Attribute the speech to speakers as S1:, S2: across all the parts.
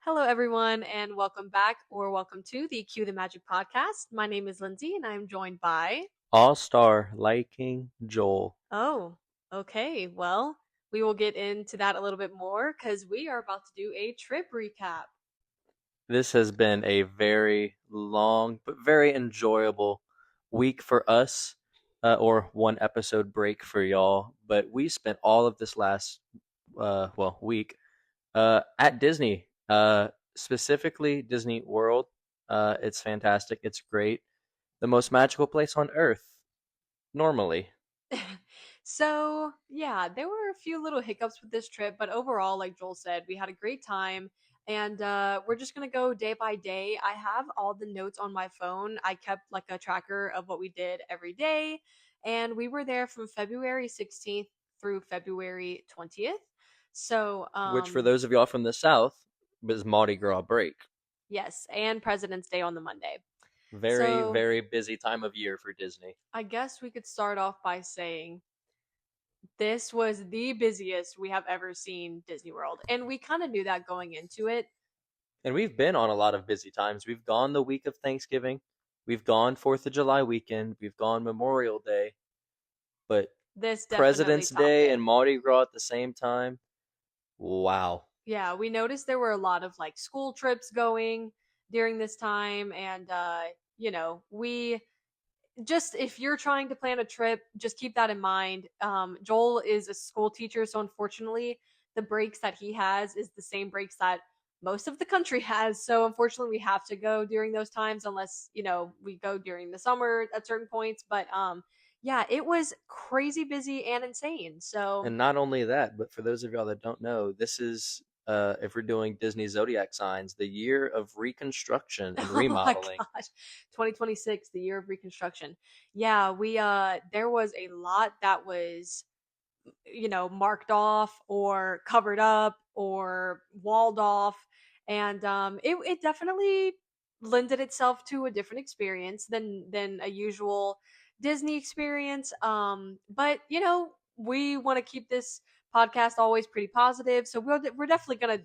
S1: Hello, everyone, and welcome back or welcome to the Cue the Magic podcast. My name is Lindsay, and I'm joined by.
S2: All Star Liking Joel.
S1: Oh, okay. Well, we will get into that a little bit more because we are about to do a trip recap.
S2: This has been a very long but very enjoyable week for us, or one episode break for y'all. But we spent all of this last, week, at Disney, specifically Disney World. It's fantastic. It's great. The most magical place on earth, normally.
S1: So, yeah, there were a few little hiccups with this trip, but overall, like Joel said, we had a great time. And we're just going to go day by day. I have all the notes on my phone. I kept like a tracker of what we did every day. And we were there from February 16th through February 20th. So,
S2: Which, for those of y'all from the South, was Mardi Gras break.
S1: yes, and President's Day on the Monday.
S2: Very,
S1: So,
S2: very busy time of year for Disney.
S1: I guess we could start off by saying this was the busiest we have ever seen Disney World. And we kind of knew that going into it.
S2: And we've been on a lot of busy times. We've gone the week of Thanksgiving. We've gone 4th of July weekend. We've gone Memorial Day. But
S1: This definitely
S2: President's
S1: topped
S2: Day
S1: it.
S2: and Mardi Gras at the same time. Wow.
S1: Yeah, we noticed there were a lot of like school trips going during this time. And, we just, if you're trying to plan a trip, just keep that in mind. Joel is a school teacher. So unfortunately, the breaks that he has is the same breaks that most of the country has. So unfortunately, we have to go during those times unless, we go during the summer at certain points. But yeah, it was crazy busy and insane. So
S2: And not only that, but for those of y'all that don't know, this is, if we're doing Disney zodiac signs, the year of reconstruction and
S1: oh my
S2: remodeling.
S1: gosh, 2026, the year of reconstruction. Yeah, we there was a lot that was marked off or covered up or walled off, and it definitely lended itself to a different experience than a usual Disney experience. But we want to keep this podcast always pretty positive, so we're definitely gonna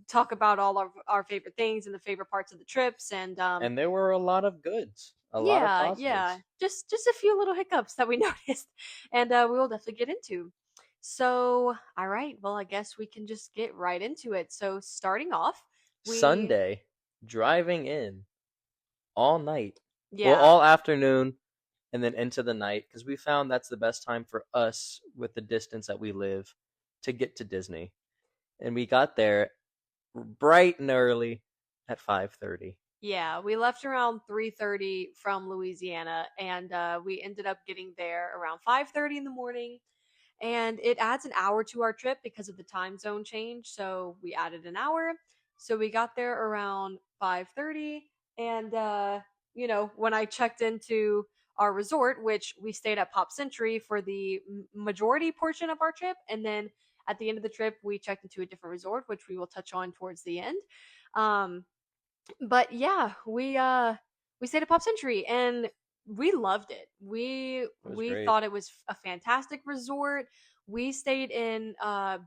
S1: talk about all of our favorite things and the favorite parts of the trips. And
S2: And there were a lot of goods, a lot of
S1: yeah,
S2: positives.
S1: just a few little hiccups that we noticed, and we will definitely get into. So, all right, well, I guess we can just get right into it. So, starting off, we
S2: Sunday, driving in all night, well,
S1: yeah,
S2: all afternoon, and then into the night, because we found that's the best time for us with the distance that we live to get to Disney. And we got there bright and early at 5:30.
S1: yeah, we left around 3:30 from Louisiana, and we ended up getting there around 5:30 in the morning. And it adds an hour to our trip because of the time zone change. So we added an hour. So we got there around 5:30, and when I checked into our resort, which we stayed at Pop Century for the majority portion of our trip, and then at the end of the trip we checked into a different resort, which we will touch on towards the end. Um, but yeah, we stayed at Pop Century and we loved it. We
S2: It was
S1: we
S2: great.
S1: thought it was a fantastic resort. We stayed in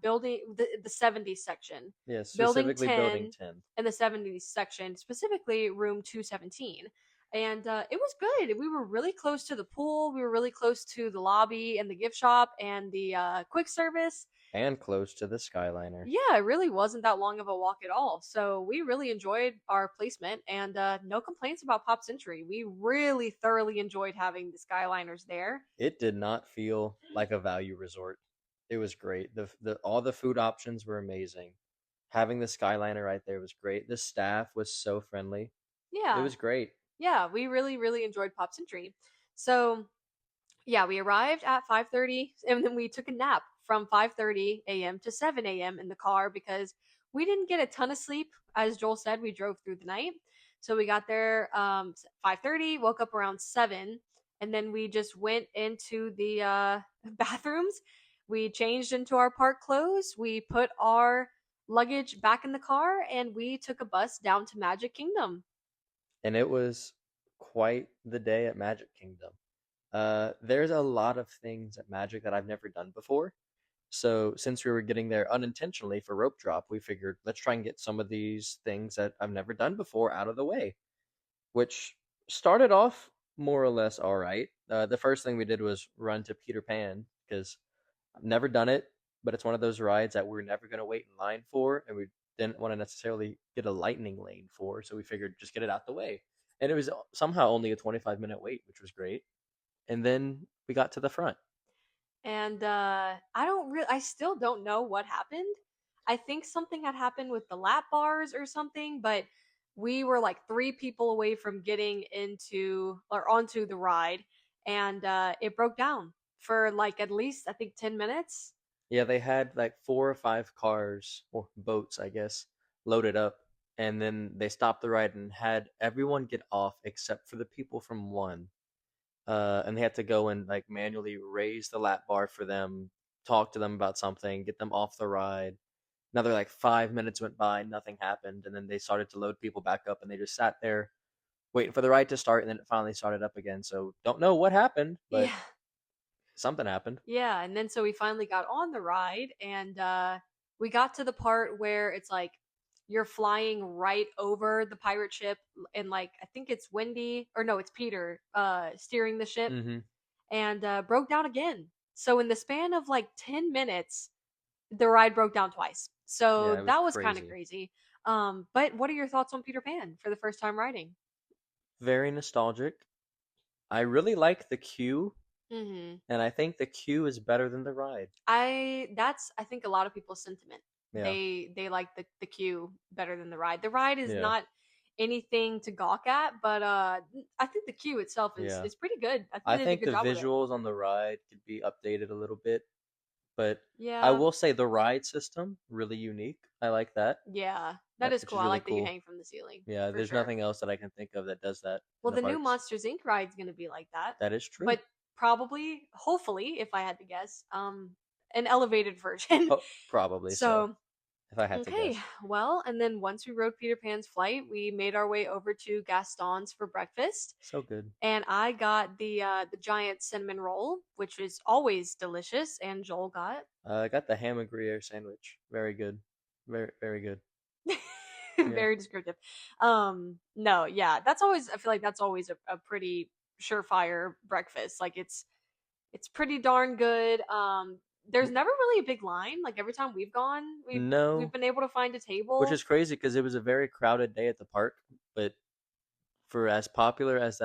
S1: building the 70s section,
S2: Yeah,
S1: building
S2: specifically Building
S1: 10
S2: 10.
S1: in the 70s section, specifically room 217. And it was good. We were really close to the pool. We were really close to the lobby and the gift shop and the quick service.
S2: And close to the Skyliner.
S1: Yeah, it really wasn't that long of a walk at all. So we really enjoyed our placement, and no complaints about Pop Century. We really thoroughly enjoyed having the Skyliners there.
S2: It did not feel like a value resort. It was great. The all the food options were amazing. Having the Skyliner right there was great. The staff was so friendly. It
S1: Yeah,
S2: was great.
S1: yeah, we really, really enjoyed Pop Century. So yeah, we arrived at 5:30, and then we took a nap from 5:30 a.m. to 7 a.m. in the car because we didn't get a ton of sleep. As Joel said, we drove through the night. So we got there 5:30, woke up around 7, and then we just went into the bathrooms. We changed into our park clothes. We put our luggage back in the car, and we took a bus down to Magic Kingdom.
S2: And it was quite the day at Magic Kingdom. There's a lot of things at Magic that I've never done before. So since we were getting there unintentionally for rope drop, we figured let's try and get some of these things that I've never done before out of the way, which started off more or less all right. The first thing we did was run to Peter Pan because I've never done it, but it's one of those rides that we're never going to wait in line for, and we didn't want to necessarily get a lightning lane for, so we figured just get it out the way. And it was somehow only a 25-minute wait, which was great. And then we got to the front.
S1: And I still don't know what happened. I think something had happened with the lap bars or something, but we were like 3 people away from getting into or onto the ride, and it broke down for like at least I think 10 minutes.
S2: Yeah, they had like 4 or 5 cars or boats, I guess, loaded up, and then they stopped the ride and had everyone get off except for the people from one. And they had to go and like manually raise the lap bar for them, talk to them about something, get them off the ride. Another like 5 minutes went by, nothing happened, and then they started to load people back up, and they just sat there waiting for the ride to start, and then it finally started up again. So don't know what happened, but
S1: Yeah.
S2: something happened.
S1: Yeah, and then so we finally got on the ride, and we got to the part where it's like you're flying right over the pirate ship, and like I think it's Wendy or no, it's Peter steering the ship,
S2: Mm-hmm.
S1: and broke down again. So in the span of like 10 minutes, the ride broke down twice.
S2: Yeah,
S1: So
S2: it was
S1: that was kind of
S2: crazy.
S1: crazy. But what are your thoughts on Peter Pan for the first time riding?
S2: Very nostalgic. I really like the queue,
S1: Mhm.
S2: and I think the queue is better than the ride.
S1: I think a lot of people's sentiment.
S2: Yeah,
S1: They like the queue better than the ride. The ride is
S2: yeah,
S1: not anything to gawk at, but I think the queue itself is
S2: yeah.
S1: pretty good. I think
S2: I
S1: they did a
S2: think
S1: good
S2: the
S1: job with it.
S2: visuals on the ride could be updated a little bit, but I
S1: Yeah.
S2: will say the ride system really unique. I like that,
S1: Yeah. That is
S2: which
S1: cool.
S2: is
S1: I
S2: really
S1: like that you
S2: cool.
S1: hang from the ceiling
S2: Yeah,
S1: for
S2: there's
S1: sure.
S2: nothing else that I can think of that does that in
S1: Well,
S2: the
S1: the new
S2: parks.
S1: Monsters Inc. ride is going to be like that,
S2: That is true.
S1: but probably, hopefully, if I had to guess, an elevated version.
S2: Oh, probably so,
S1: So
S2: if I had to
S1: okay,
S2: guess.
S1: well, and then once we rode Peter Pan's flight, we made our way over to Gaston's for breakfast,
S2: So good.
S1: and I got the giant cinnamon roll, which is always delicious, and Joel got
S2: I got the ham and Gruyere sandwich. Very good. Very, very good. Yeah.
S1: very descriptive. No, yeah, that's always I feel like that's always a pretty surefire breakfast. Like it's pretty darn good. There's never really a big line. Like every time we've gone, we've
S2: No,
S1: been able to find a
S2: which
S1: table.
S2: is crazy because it was a very crowded day at the park, but for as popular as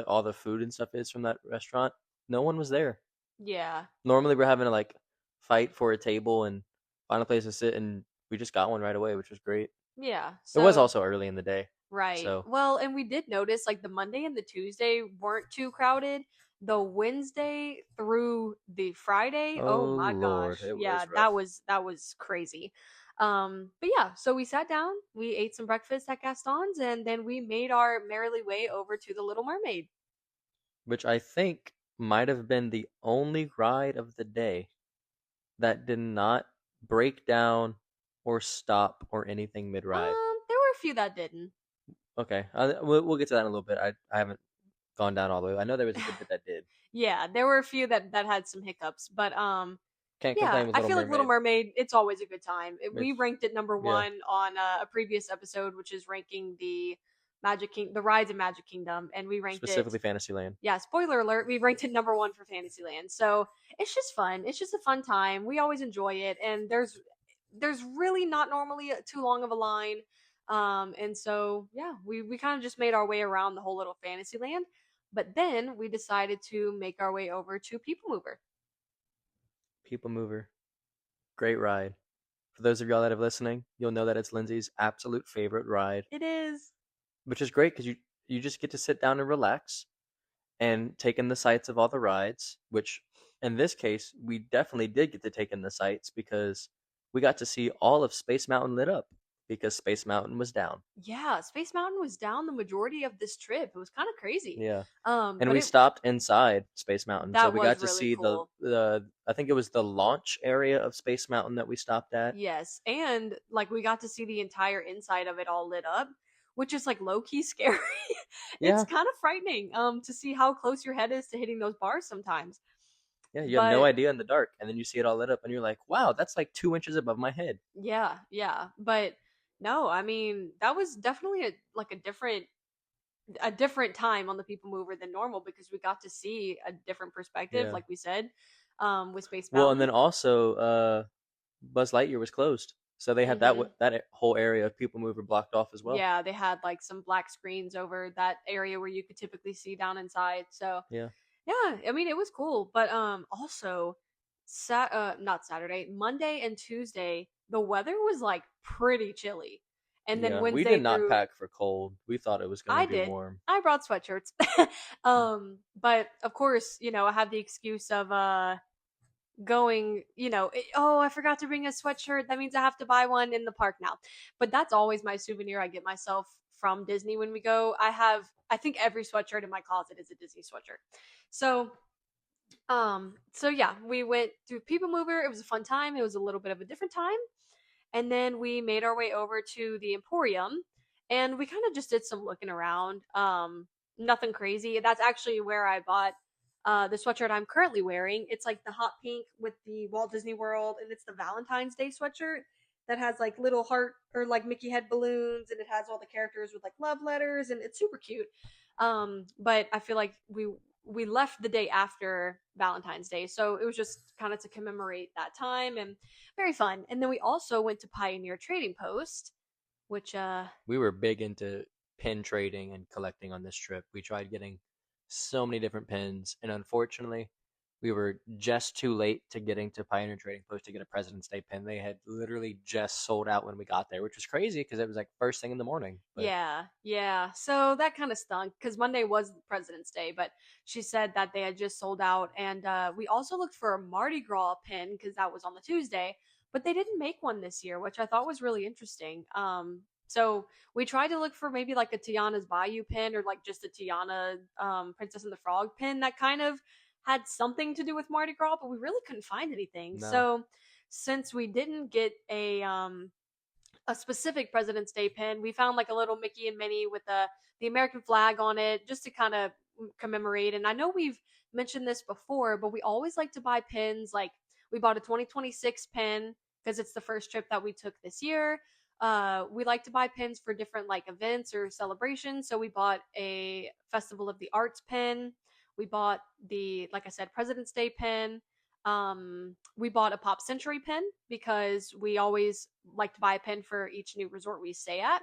S2: all the food and stuff is from that restaurant, no one was there.
S1: Yeah,
S2: Normally, we're having to like fight for a table and find a place to sit, and we just got one right away, which was great.
S1: yeah.
S2: It was
S1: So
S2: also early in the day,
S1: right.
S2: so
S1: Well, and we did notice like the Monday and the Tuesday weren't too crowded. The Wednesday through the Friday, oh
S2: oh
S1: my
S2: Lord,
S1: gosh.
S2: it
S1: Yeah,
S2: was rough.
S1: that was crazy. But yeah, so we sat down, we ate some breakfast at Gaston's, and then we made our merrily way over to the Little Mermaid.
S2: Which I think might have been the only ride of the day that did not break down or stop or anything mid ride.
S1: There were a few that didn't.
S2: Okay, we'll get to that in a little bit. I haven't gone down all the way. I know there was a good bit that did.
S1: Yeah, there were a few that had some hiccups, but
S2: Can't
S1: yeah,
S2: complain with
S1: I
S2: Little
S1: feel like Little
S2: Mermaid.
S1: Mermaid, it's always a good time. We
S2: It's
S1: ranked it number
S2: yeah,
S1: 1 on a previous episode, which is ranking the rides in Magic Kingdom, and we ranked it.
S2: specifically Fantasyland.
S1: Yeah, spoiler alert, we ranked it number 1 for Fantasyland. So it's just fun. It's just a fun time. We always enjoy it, and there's really not normally too long of a line. And so yeah, we kind of just made our way around the whole little Fantasyland, but then we decided to make our way over to People Mover.
S2: People Mover, great ride. For those of y'all that are listening, you'll know that it's Lindsay's absolute favorite ride,
S1: It is.
S2: which is great because you just get to sit down and relax and take in the sights of all the rides, which in this case, we definitely did get to take in the sights because we got to see all of Space Mountain lit up because Space Mountain was down.
S1: Yeah, Space Mountain was down the majority of this trip. It was kind of crazy.
S2: Yeah. And
S1: But
S2: we
S1: it
S2: stopped inside Space Mountain. So
S1: that
S2: we
S1: was
S2: got to
S1: really
S2: see
S1: cool.
S2: the I think it was the launch area of Space Mountain that we stopped at.
S1: Yes, and like we got to see the entire inside of it all lit up, which is like low key scary. It's
S2: Yeah.
S1: kind of frightening to see how close your head is to hitting those bars sometimes.
S2: Yeah, you have no
S1: But
S2: idea in the dark, and then you see it all lit up, and you're like, "Wow, that's like 2 inches above my head."
S1: yeah, yeah. But no, I mean, that was definitely a different time on the People Mover than normal because we got to see a different perspective,
S2: Yeah.
S1: like we said, with Space
S2: Well, and
S1: Mountain.
S2: then also, Buzz Lightyear was closed, so they had
S1: Hmm.
S2: that whole area of People Mover blocked off as well.
S1: Yeah, they had like some black screens over that area where you could typically see down inside. So
S2: Yeah.
S1: yeah, I mean it was cool, but also not Saturday, Monday and Tuesday, the weather was like pretty chilly. And then
S2: Yeah, we did
S1: Wednesday
S2: not
S1: through
S2: pack for cold. We thought it was gonna
S1: I
S2: be
S1: did.
S2: warm.
S1: I brought sweatshirts. But of course, I have the excuse of going, oh, I forgot to bring a sweatshirt. That means I have to buy one in the park now. But that's always my souvenir I get myself from Disney when we go. I think every sweatshirt in my closet is a Disney sweatshirt. So so yeah, we went through People Mover. It was a fun time. It was a little bit of a different time. And then we made our way over to the Emporium and we kind of just did some looking around. Nothing crazy. That's actually where I bought the sweatshirt I'm currently wearing. It's like the hot pink with the Walt Disney World, and it's the Valentine's Day sweatshirt that has like little heart or like Mickey head balloons, and it has all the characters with like love letters, and it's super cute. But I feel like we left the day after Valentine's Day, so it was just kind of to commemorate that time and very fun. And then we also went to Pioneer Trading Post, which
S2: We were big into pin trading and collecting on this trip. We tried getting so many different pins, and unfortunately, we were just too late to getting to Pioneer Trading Post to get a President's Day pin. They had literally just sold out when we got there, which was crazy because it was like first thing in the morning. But
S1: yeah, yeah. So that kind of stunk because Monday was President's Day, but she said that they had just sold out. And we also looked for a Mardi Gras pin because that was on the Tuesday, but they didn't make one this year, which I thought was really interesting. So we tried to look for maybe like a Tiana's Bayou pin or like just a Tiana Princess and the Frog pin that kind of had something to do with Mardi Gras, but we really couldn't find anything.
S2: no,
S1: So since we didn't get a specific President's Day pin. We found like a little Mickey and Minnie with the American flag on it, just to kind of commemorate. And I know we've mentioned this before, but we always like to buy pins. Like we bought a 2026 pin because it's the first trip that we took this year. We like to buy pins for different like events or celebrations. So we bought a Festival of the Arts pin. We bought like I said, President's Day pin. We bought a Pop Century pin because we always like to buy a pin for each new resort we stay at.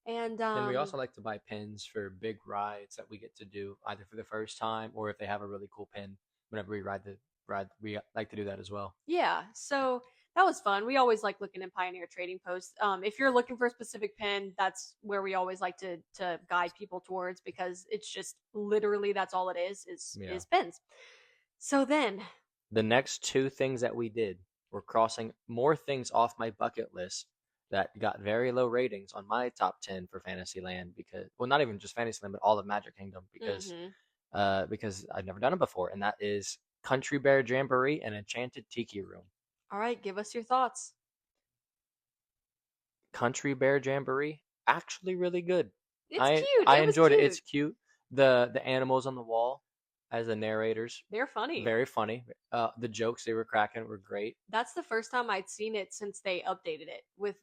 S1: And
S2: then we also like to buy pins for big rides that we get to do either for the first time or if they have a really cool pin whenever we ride. We like to do that as well.
S1: yeah, so that was fun. We always like looking in Pioneer Trading Post. If you're looking for a specific pin, that's where we always like to guide people towards because it's just literally that's all it is
S2: Yeah.
S1: is pins. So then,
S2: The next two things that we did were crossing more things off my bucket list that got very low ratings on my top 10 for Fantasyland because, well, not even just Fantasyland, but all of Magic Kingdom
S1: mm-hmm.
S2: because I've never done it before, and that is Country Bear Jamboree and Enchanted Tiki Room.
S1: All right, give us your thoughts.
S2: Country Bear Jamboree, actually really good.
S1: It's
S2: I
S1: cute.
S2: I
S1: It was
S2: enjoyed it.
S1: cute.
S2: It's cute. The animals on the wall as the narrators,
S1: They're funny.
S2: very funny. The jokes they were cracking were great.
S1: That's the first time I'd seen it since they updated it with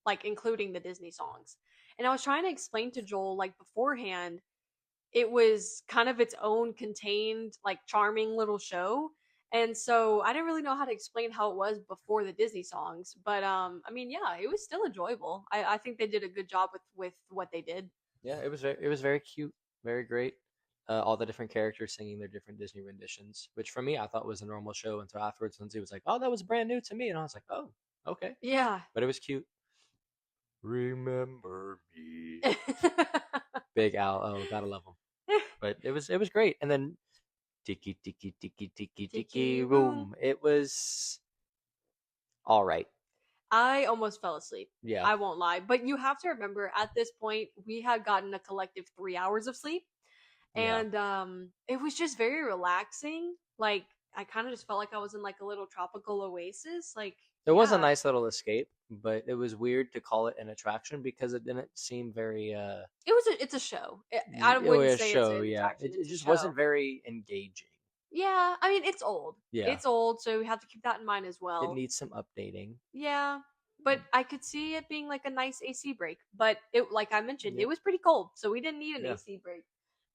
S1: like including the Disney songs. And I was trying to explain to Joel like beforehand, it was kind of its own contained like charming little show. And so I didn't really know how to explain how it was before the Disney songs, but I mean, yeah, it was still enjoyable. I think they did a good job with what they did.
S2: Yeah, it was very cute, very great. All the different characters singing their different Disney renditions, which for me I thought was a normal show until afterwards. Lindsay was like, "Oh, that was brand new to me," and I was like, "Oh, okay,"
S1: Yeah.
S2: but it was cute. Remember me, Big Al. Oh, gotta love him. But it was great. And then Tiki Tiki Tiki Tiki
S1: Tiki
S2: Tiki
S1: Room.
S2: Room. It was all right.
S1: I almost fell asleep.
S2: Yeah,
S1: I won't lie. But you have to remember at this point, we had gotten a collective 3 hours of sleep.
S2: yeah.
S1: And it was just very relaxing. Like, I kind of just felt like I was in like a little tropical oasis. Like,
S2: It was a
S1: yeah,
S2: nice little escape, but it was weird to call it an attraction because it didn't seem very
S1: it's a show. I
S2: oh
S1: wouldn't
S2: yeah,
S1: say it's
S2: show,
S1: an
S2: yeah.
S1: attraction,
S2: It
S1: it's a
S2: just
S1: show.
S2: wasn't very engaging.
S1: Yeah, I mean it's old.
S2: Yeah,
S1: It's old, so we have to keep that in mind as
S2: it
S1: well.
S2: needs some updating.
S1: Yeah, but I could see it being like a nice AC break. But it, like I mentioned, it
S2: Yep.
S1: was pretty cold, so we didn't need an
S2: Yeah.
S1: AC break.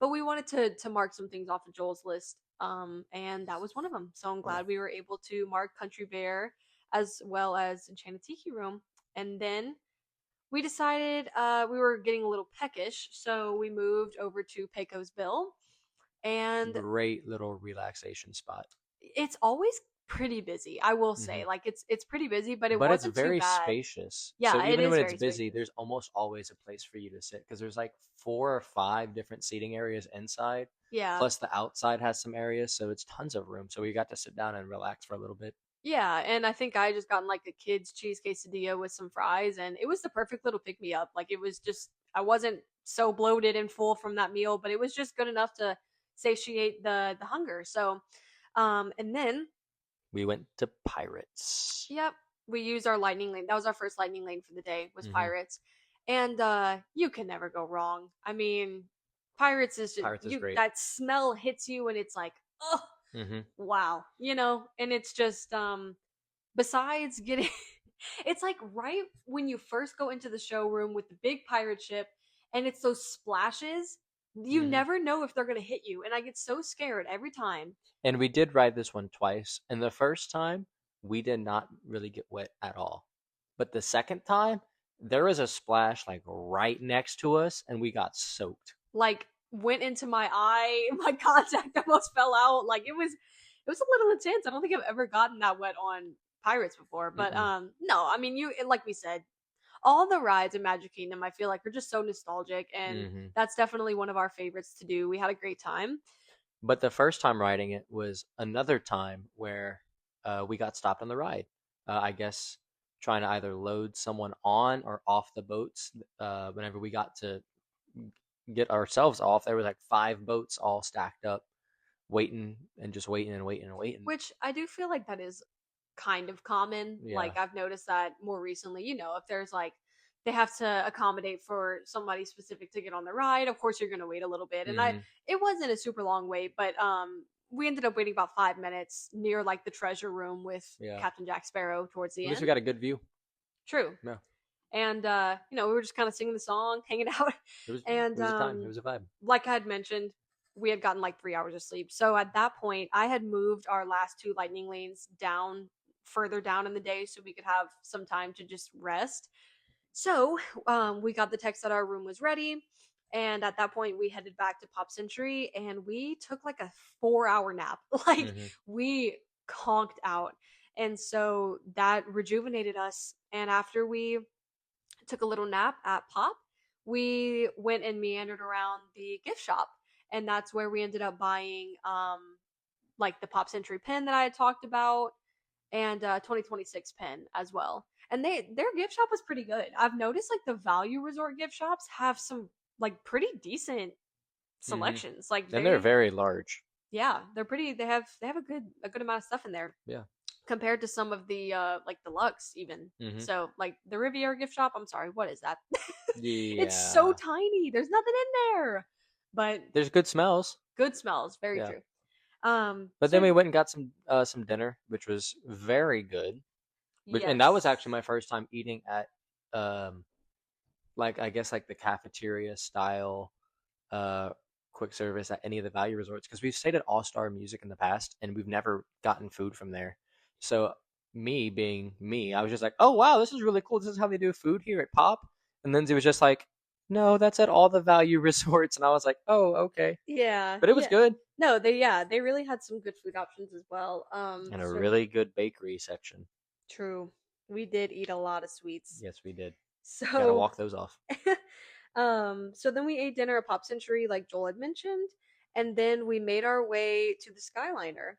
S1: But we wanted to mark some things off of Joel's list, and that was one of them. So I'm
S2: Yeah.
S1: glad we were able to mark Country Bear as well as Enchanted Tiki Room. And then we decided we were getting a little peckish, so we moved over to Pecos Bill, and
S2: Great little relaxation spot.
S1: it's always pretty busy. I will
S2: Hmm.
S1: say, like it's pretty busy, but it
S2: But it's
S1: wasn't too
S2: very
S1: bad.
S2: spacious. So
S1: Yeah, it
S2: even
S1: is
S2: when it's
S1: very
S2: busy,
S1: spacious.
S2: there's almost always a place for you to sit because there's like 4 or 5 different seating areas inside.
S1: Yeah.
S2: Plus the outside has some areas, so it's tons of room. So we got to sit down and relax for a little bit.
S1: Yeah, and I think I just gotten like a kid's cheese quesadilla with some fries, and it was the perfect little pick me up. Like it was just, I wasn't so bloated and full from that meal, but it was just good enough to satiate the hunger. So, and then,
S2: We went to Pirates.
S1: yep, we used our lightning lane. That was our first lightning lane for the day, was
S2: Hmm.
S1: Pirates, and you can never go wrong. I mean, Pirates is just
S2: Pirates is
S1: you.
S2: great.
S1: That smell hits you, and it's like, oh
S2: Hmm.
S1: wow, and it's just besides getting it's like right when you first go into the showroom with the big pirate ship and it's those splashes, you
S2: Hmm.
S1: never know if they're going to hit you, and I get so scared every time.
S2: And we did ride this one twice. And the first time, we did not really get wet at all. But the second time, there was a splash like right next to us, and we got soaked.
S1: Like went into my eye, my contact almost fell out. Like it was a little intense. I don't think I've ever gotten that wet on Pirates before, but
S2: Mm-mm.
S1: no, I mean, like we said, all the rides in Magic Kingdom, I feel like, are just so nostalgic, and
S2: Hmm.
S1: that's definitely one of our favorites to do. We had a great time.
S2: But the first time riding it was another time where we got stopped on the ride. I guess trying to either load someone on or off the boats. Whenever we got to get ourselves off, there was like 5 boats all stacked up, waiting and just waiting and waiting and waiting.
S1: Which I do feel like that is kind of common.
S2: Yeah.
S1: Like I've noticed that more recently. If there's like they have to accommodate for somebody specific to get on the ride, of course you're gonna wait a little bit. And
S2: Hmm.
S1: it wasn't a super long wait, but we ended up waiting about 5 minutes near like the treasure room with
S2: Yeah.
S1: Captain Jack Sparrow towards the
S2: At least we
S1: end.
S2: got a good view.
S1: True.
S2: Yeah.
S1: And we were just kind of singing the song, hanging out,
S2: It
S1: and
S2: was a time. It was a vibe.
S1: like I had mentioned, we had gotten like 3 hours of sleep. So at that point, I had moved our last two lightning lanes down further down in the day so we could have some time to just rest. So we got the text that our room was ready. And at that point, we headed back to Pop Century and we took like a 4 hour nap. Like
S2: Hmm.
S1: we conked out. And so that rejuvenated us. And after we took a little nap at Pop, we went and meandered around the gift shop. And that's where we ended up buying like the Pop Century pen that I had talked about, and 2026 pen as well. And their gift shop was pretty good. I've noticed like the value resort gift shops have some like pretty decent
S2: Hmm.
S1: selections. Like
S2: And they're
S1: they
S2: very large.
S1: yeah, they're pretty they have a good amount of stuff in there
S2: Yeah.
S1: compared to some of the like deluxe even.
S2: Hmm.
S1: So like the Riviera gift shop, I'm sorry, what is that? It's so
S2: Yeah.
S1: tiny. There's nothing in there. But
S2: There's good smells.
S1: good smells, very
S2: Yeah.
S1: true.
S2: But then
S1: So
S2: we went and got some dinner, which was very good. And that was
S1: yes.
S2: actually my first time eating at um like I guess like the cafeteria style uh quick service at any of the value resorts because we've stayed at All Star Music in the past and we've never gotten food from there. So me being me, I was just like, oh wow, this is really cool. This is how they do food here at Pop. And then it was just like, no, that's at all the value resorts. And I was like, oh okay,
S1: Yeah,
S2: but it was
S1: yeah.
S2: good
S1: No, they really had some good food options as well.
S2: and a
S1: So
S2: really good bakery section.
S1: true. We did eat a lot of sweets.
S2: Yes, we did. Got to
S1: So
S2: walk those off.
S1: so then we ate dinner at Pop Century, like Joel had mentioned, and then we made our way to the Skyliner.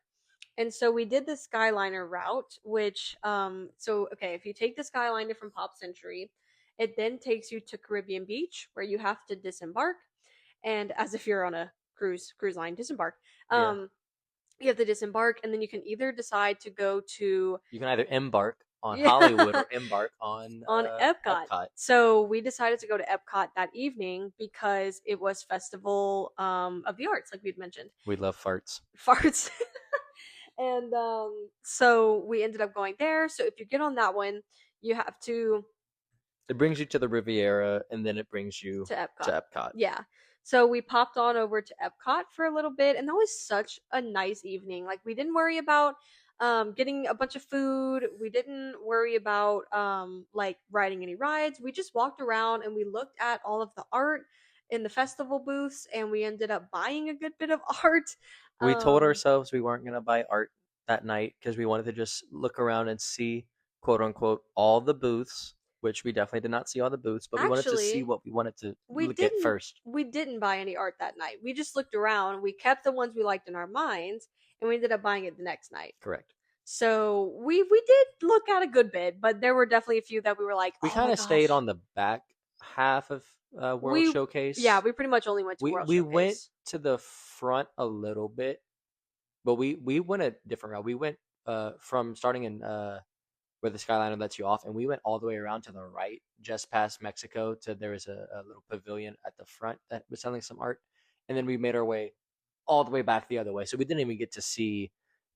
S1: And so we did the Skyliner route, which so okay, if you take the Skyliner from Pop Century, it then takes you to Caribbean Beach where you have to disembark, and as if you're on a cruise line, disembark.
S2: Yeah.
S1: You have to disembark, and then you can either decide to go to
S2: You can either embark on
S1: Yeah.
S2: Hollywood or embark on
S1: On Epcot.
S2: Epcot.
S1: So we decided to go to Epcot that evening because it was Festival of the Arts, like we'd mentioned.
S2: We love farts.
S1: Farts. And so we ended up going there. So if you get on that one, you have to
S2: It brings you to the Riviera, and then it brings you
S1: to Epcot.
S2: to Epcot.
S1: Yeah. So we popped on over to Epcot for a little bit, and that was such a nice evening. Like we didn't worry about getting a bunch of food. We didn't worry about like riding any rides. We just walked around and we looked at all of the art in the festival booths, and we ended up buying a good bit of art.
S2: We told
S1: Um,
S2: ourselves we weren't going to buy art that night because we wanted to just look around and see, quote unquote, all the booths, which we definitely did not see all the booths, but we wanted to see
S1: Actually,
S2: what we wanted to
S1: we
S2: look at
S1: didn't
S2: first.
S1: we didn't buy any art that night. We just looked around. We kept the ones we liked in our minds, and we ended up buying it the next night.
S2: Correct.
S1: So we did look at a good bit, but there were definitely a few that we were like,
S2: We
S1: oh
S2: kind
S1: my
S2: of stayed
S1: gosh.
S2: on the back half of World
S1: We
S2: Showcase.
S1: Yeah, we pretty much only went to World
S2: We went
S1: Showcase.
S2: to the front a little bit, but we went a different route. We went from starting in where the Skyliner lets you off, and we went all the way around to the right, just past Mexico. To there was a little pavilion at the front that was selling some art, and then we made our way all the way back the other way. So we didn't even get to see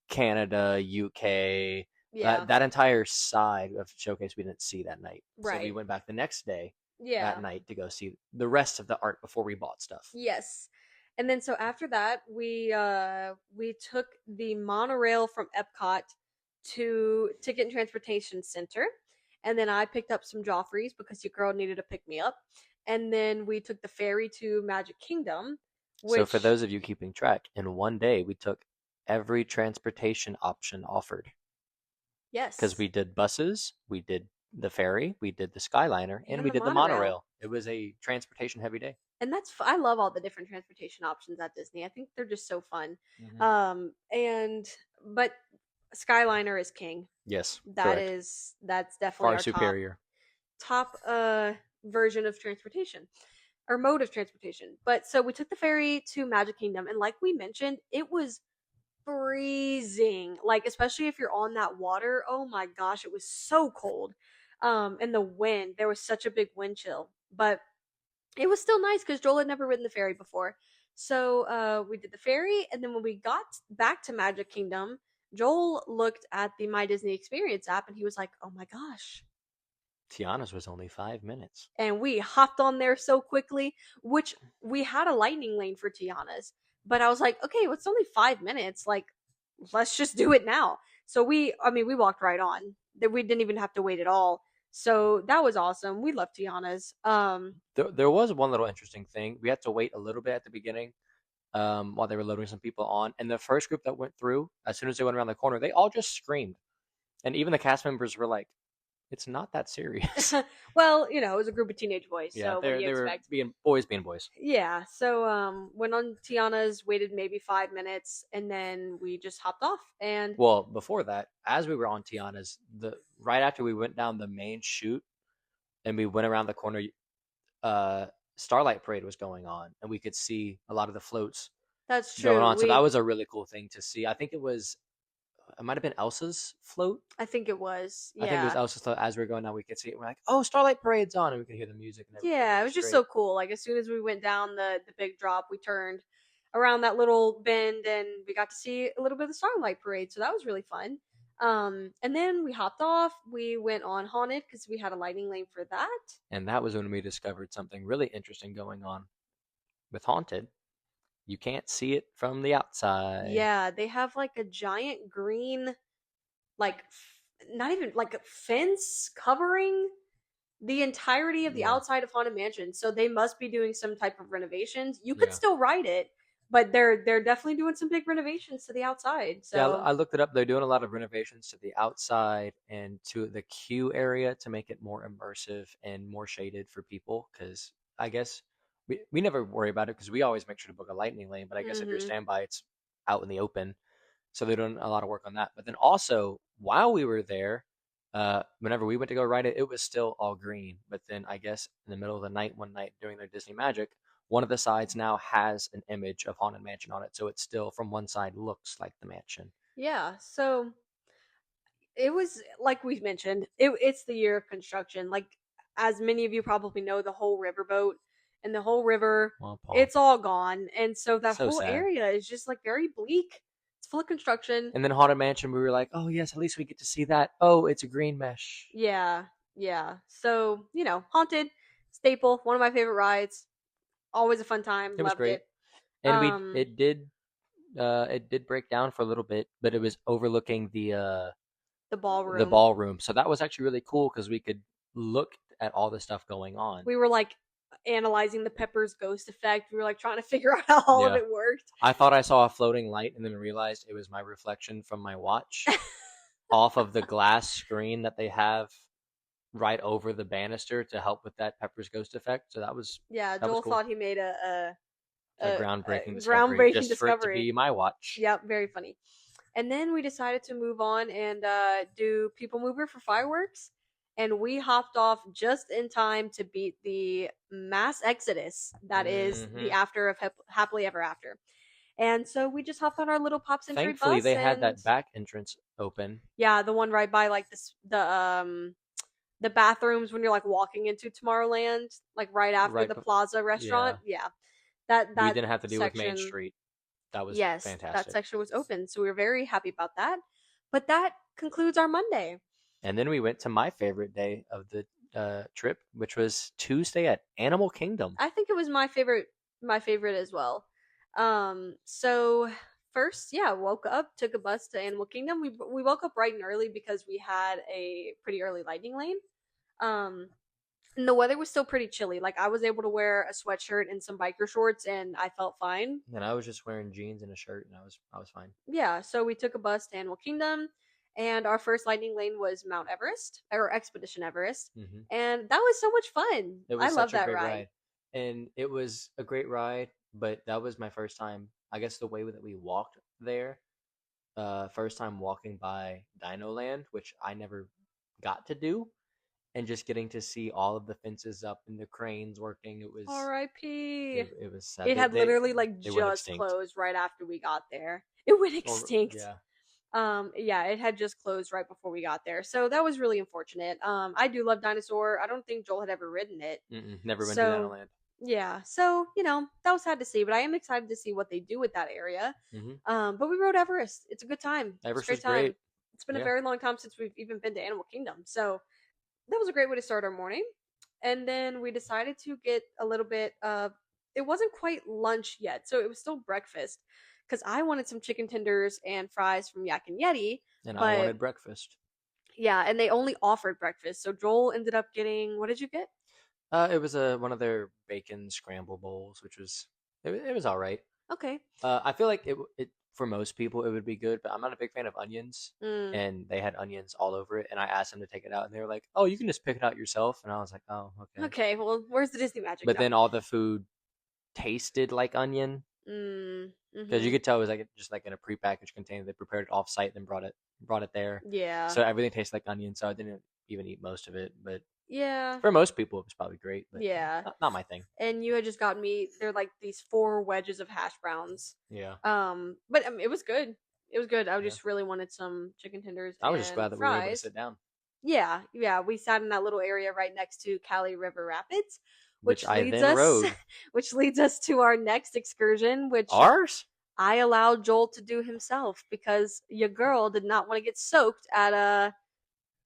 S2: Canada, UK,
S1: Yeah.
S2: that entire side of Showcase. We didn't see that night. So we
S1: Right.
S2: went back the next day
S1: Yeah.
S2: that night to go see the rest of the art before we bought stuff.
S1: Yes. And then so after that, we took the monorail from Epcot to Ticket and Transportation Center. And then I picked up some Joffreys because your girl needed to pick me up. And then we took the ferry to Magic Kingdom,
S2: So for
S1: which
S2: those of you keeping track, in one day we took every transportation option offered because
S1: yes.
S2: we did buses, we did the ferry, we did the Skyliner, and
S1: And
S2: we
S1: the
S2: did the
S1: monorail.
S2: monorail. It was a transportation heavy day.
S1: And I love all the different transportation options at Disney. I think they're just so fun.
S2: Mm-hmm.
S1: And but Skyliner is king.
S2: Yes, correct.
S1: That's definitely
S2: Far
S1: our
S2: superior.
S1: top version of transportation or mode of transportation. But so we took the ferry to Magic Kingdom, and like we mentioned, it was freezing. Like especially if you're on that water. Oh my gosh, it was so cold. And the wind, there was such a big wind chill. But it was still nice because Joel had never ridden the ferry before. So we did the ferry, and then when we got back to Magic Kingdom, Joel looked at the My Disney Experience app and he was like, "Oh my gosh."
S2: Tiana's was only 5 minutes.
S1: And we hopped on there so quickly, which we had a lightning lane for Tiana's. But I was like, okay, well, it's only 5 minutes. Like, let's just do it now. So we walked right on. That we didn't even have to wait at all. So that was awesome. We love Tiana's.
S2: There was one little interesting thing. We had to wait a little bit at the beginning while they were loading some people on. And the first group that went through, as soon as they went around the corner, they all just screamed. And even the cast members were like, it's not that serious.
S1: Well, it was a group of teenage boys.
S2: Yeah,
S1: So what do you
S2: they were
S1: expect?
S2: being boys.
S1: Yeah. So went on Tiana's, waited maybe 5 minutes, and then we just hopped off. And
S2: Well, before that, as we were on Tiana's, right after we went down the main chute and we went around the corner, Starlight Parade was going on, and we could see a lot of the floats
S1: that's
S2: going
S1: true.
S2: on. So that was a really cool thing to see. I think it might have been Elsa's float.
S1: I think it was.
S2: I think it was
S1: Yeah.
S2: Elsa's float. As we were going down, we could see it. We're like, oh, Starlight Parade's on, and we could hear the music and everything.
S1: Yeah, it was just so cool. Like as soon as we went down the big drop, we turned around that little bend and we got to see a little bit of the Starlight Parade. So that was really fun. And then we hopped off. We went on Haunted because we had a lightning lane for that.
S2: And that was when we discovered something really interesting going on with Haunted. You can't see it from the outside.
S1: Yeah, they have like a giant green, like not even like a fence covering the entirety of the
S2: Yeah.
S1: outside of Haunted Mansion. So they must be doing some type of renovations. You could
S2: Yeah.
S1: still ride it, but they're definitely doing some big renovations to the outside.
S2: Yeah,
S1: So
S2: I looked it up. They're doing a lot of renovations to the outside and to the queue area to make it more immersive and more shaded for people. Because I guess we never worry about it because we always make sure to book a lightning lane. But I guess if you're
S1: mhm.
S2: standby, it's out in the open. So they're doing a lot of work on that. But then also, while we were there, whenever we went to go ride it, it was still all green. But then I guess in the middle of the night, one night during their Disney Magic, one of the sides now has an image of Haunted Mansion on it. So it still, from one side, looks like the mansion.
S1: Yeah. So it was like we mentioned, it's the year of construction. Like as many of you probably know, the whole riverboat and the whole river,
S2: Womp womp.
S1: it's all gone, and so that
S2: So
S1: whole
S2: sad.
S1: area is just like very bleak. It's full of construction.
S2: And then Haunted Mansion, we were like, oh yes, at least we get to see that. Oh, it's a green mesh.
S1: Yeah, yeah. So haunted staple, one of my favorite rides. Always a fun time.
S2: It was
S1: Loved
S2: great,
S1: it.
S2: and
S1: Um,
S2: it did break down for a little bit, but it was overlooking
S1: the
S2: the
S1: ballroom.
S2: ballroom, so that was actually really cool because we could look at all the stuff going on.
S1: We were like analyzing the Pepper's ghost effect. We were like trying to figure out how all of
S2: Yeah,
S1: it worked.
S2: I thought I saw a floating light, and then realized it was my reflection from my watch off of the glass screen that they have right over the banister to help with that Pepper's ghost effect. So
S1: Yeah,
S2: that was
S1: Joel
S2: cool.
S1: thought he made
S2: A
S1: a,
S2: groundbreaking
S1: a
S2: discovery
S1: groundbreaking
S2: just for it to
S1: discovery.
S2: be my watch.
S1: Yep, very funny. And then we decided to move on and do People Mover for fireworks. And we hopped off just in time to beat the mass exodus that is the
S2: Hmm.
S1: after of Happily Ever After. And so we just hopped on our little Pop Century
S2: Thankfully,
S1: bus
S2: they had
S1: and
S2: that back entrance open.
S1: yeah, the one right by like the bathrooms when you're like walking into Tomorrowland, like right after
S2: Right.
S1: the Plaza restaurant.
S2: Yeah.
S1: Yeah. That
S2: We
S1: that
S2: didn't have to deal with Main
S1: section,
S2: Street. That was
S1: yes, that
S2: fantastic.
S1: section was open. So we were very happy about that. But that concludes our Monday.
S2: And then we went to my favorite day of the trip, which was Tuesday at Animal Kingdom.
S1: I think it was my favorite as well. So first, yeah, woke up, took a bus to Animal Kingdom. We woke up bright and early because we had a pretty early lightning lane. Um and the weather was still pretty chilly. Like I was able to wear a sweatshirt and some biker shorts and I felt fine.
S2: And I was just wearing jeans and a shirt, and I was fine.
S1: Yeah, so we took a bus to Animal Kingdom, and our first lightning lane was Mount Everest or Expedition Everest,
S2: Hmm.
S1: and that was so much fun.
S2: It
S1: I
S2: was
S1: love
S2: such a
S1: that
S2: great
S1: ride.
S2: ride, and it was a great ride. But that was my first time. I guess the way that we walked there, first time walking by Dino Land, which I never got to do, and just getting to see all of the fences up and the cranes working.
S1: R.I.P.
S2: It was sad.
S1: It had literally like
S2: They went
S1: just
S2: extinct.
S1: closed right after we got there. It went
S2: Or
S1: extinct.
S2: yeah,
S1: Yeah, it had just closed right before we got there, so that was really unfortunate. I do love Dinosaur. I don't think Joel had ever ridden it,
S2: never been to Dino
S1: so
S2: Land.
S1: yeah, so that was sad to see, but I am excited to see what they do with that area.
S2: Hmm.
S1: But we rode Everest. It's a good time. It's a
S2: Everest was
S1: great time.
S2: great.
S1: It's been a
S2: Yeah.
S1: very long time since we've even been to Animal Kingdom, so that was a great way to start our morning. And then we decided to get a little bit of. It wasn't quite lunch yet, so it was still breakfast because I wanted some chicken tenders and fries from Yak and Yeti,
S2: And I
S1: but
S2: wanted breakfast.
S1: yeah, and they only offered breakfast. So Joel ended up getting, what did you get?
S2: It was one of their bacon scramble bowls, which was it was all right.
S1: Okay.
S2: I feel like it for most people it would be good, but I'm not a big fan of onions,
S1: Mm,
S2: and they had onions all over it. And I asked them to take it out, and they were like, "Oh, you can just pick it out yourself." And I was like, "Oh, okay."
S1: okay, well, where's the Disney magic
S2: But
S1: though?
S2: then all the food tasted like onion because you
S1: Mm-hmm.
S2: could tell it was like just like in a prepackaged container. They prepared it off site, then brought it there,
S1: Yeah.
S2: so everything tastes like onion. So I didn't even eat most of it, but
S1: Yeah.
S2: for most people, it was probably great. But
S1: Yeah.
S2: not my thing.
S1: And you had just gotten me, they're like these 4 wedges of hash browns.
S2: Yeah,
S1: But it was good. It was good. I
S2: yeah.
S1: just really wanted some chicken tenders
S2: I was just glad
S1: and
S2: that we were able to
S1: fries.
S2: sit down,
S1: Yeah, yeah. We sat in that little area right next to Cali River Rapids,
S2: which
S1: which
S2: I
S1: leads
S2: then
S1: us
S2: rode.
S1: which leads us to our next excursion, which
S2: Ours?
S1: I allowed Joel to do himself because your girl did not want to get soaked at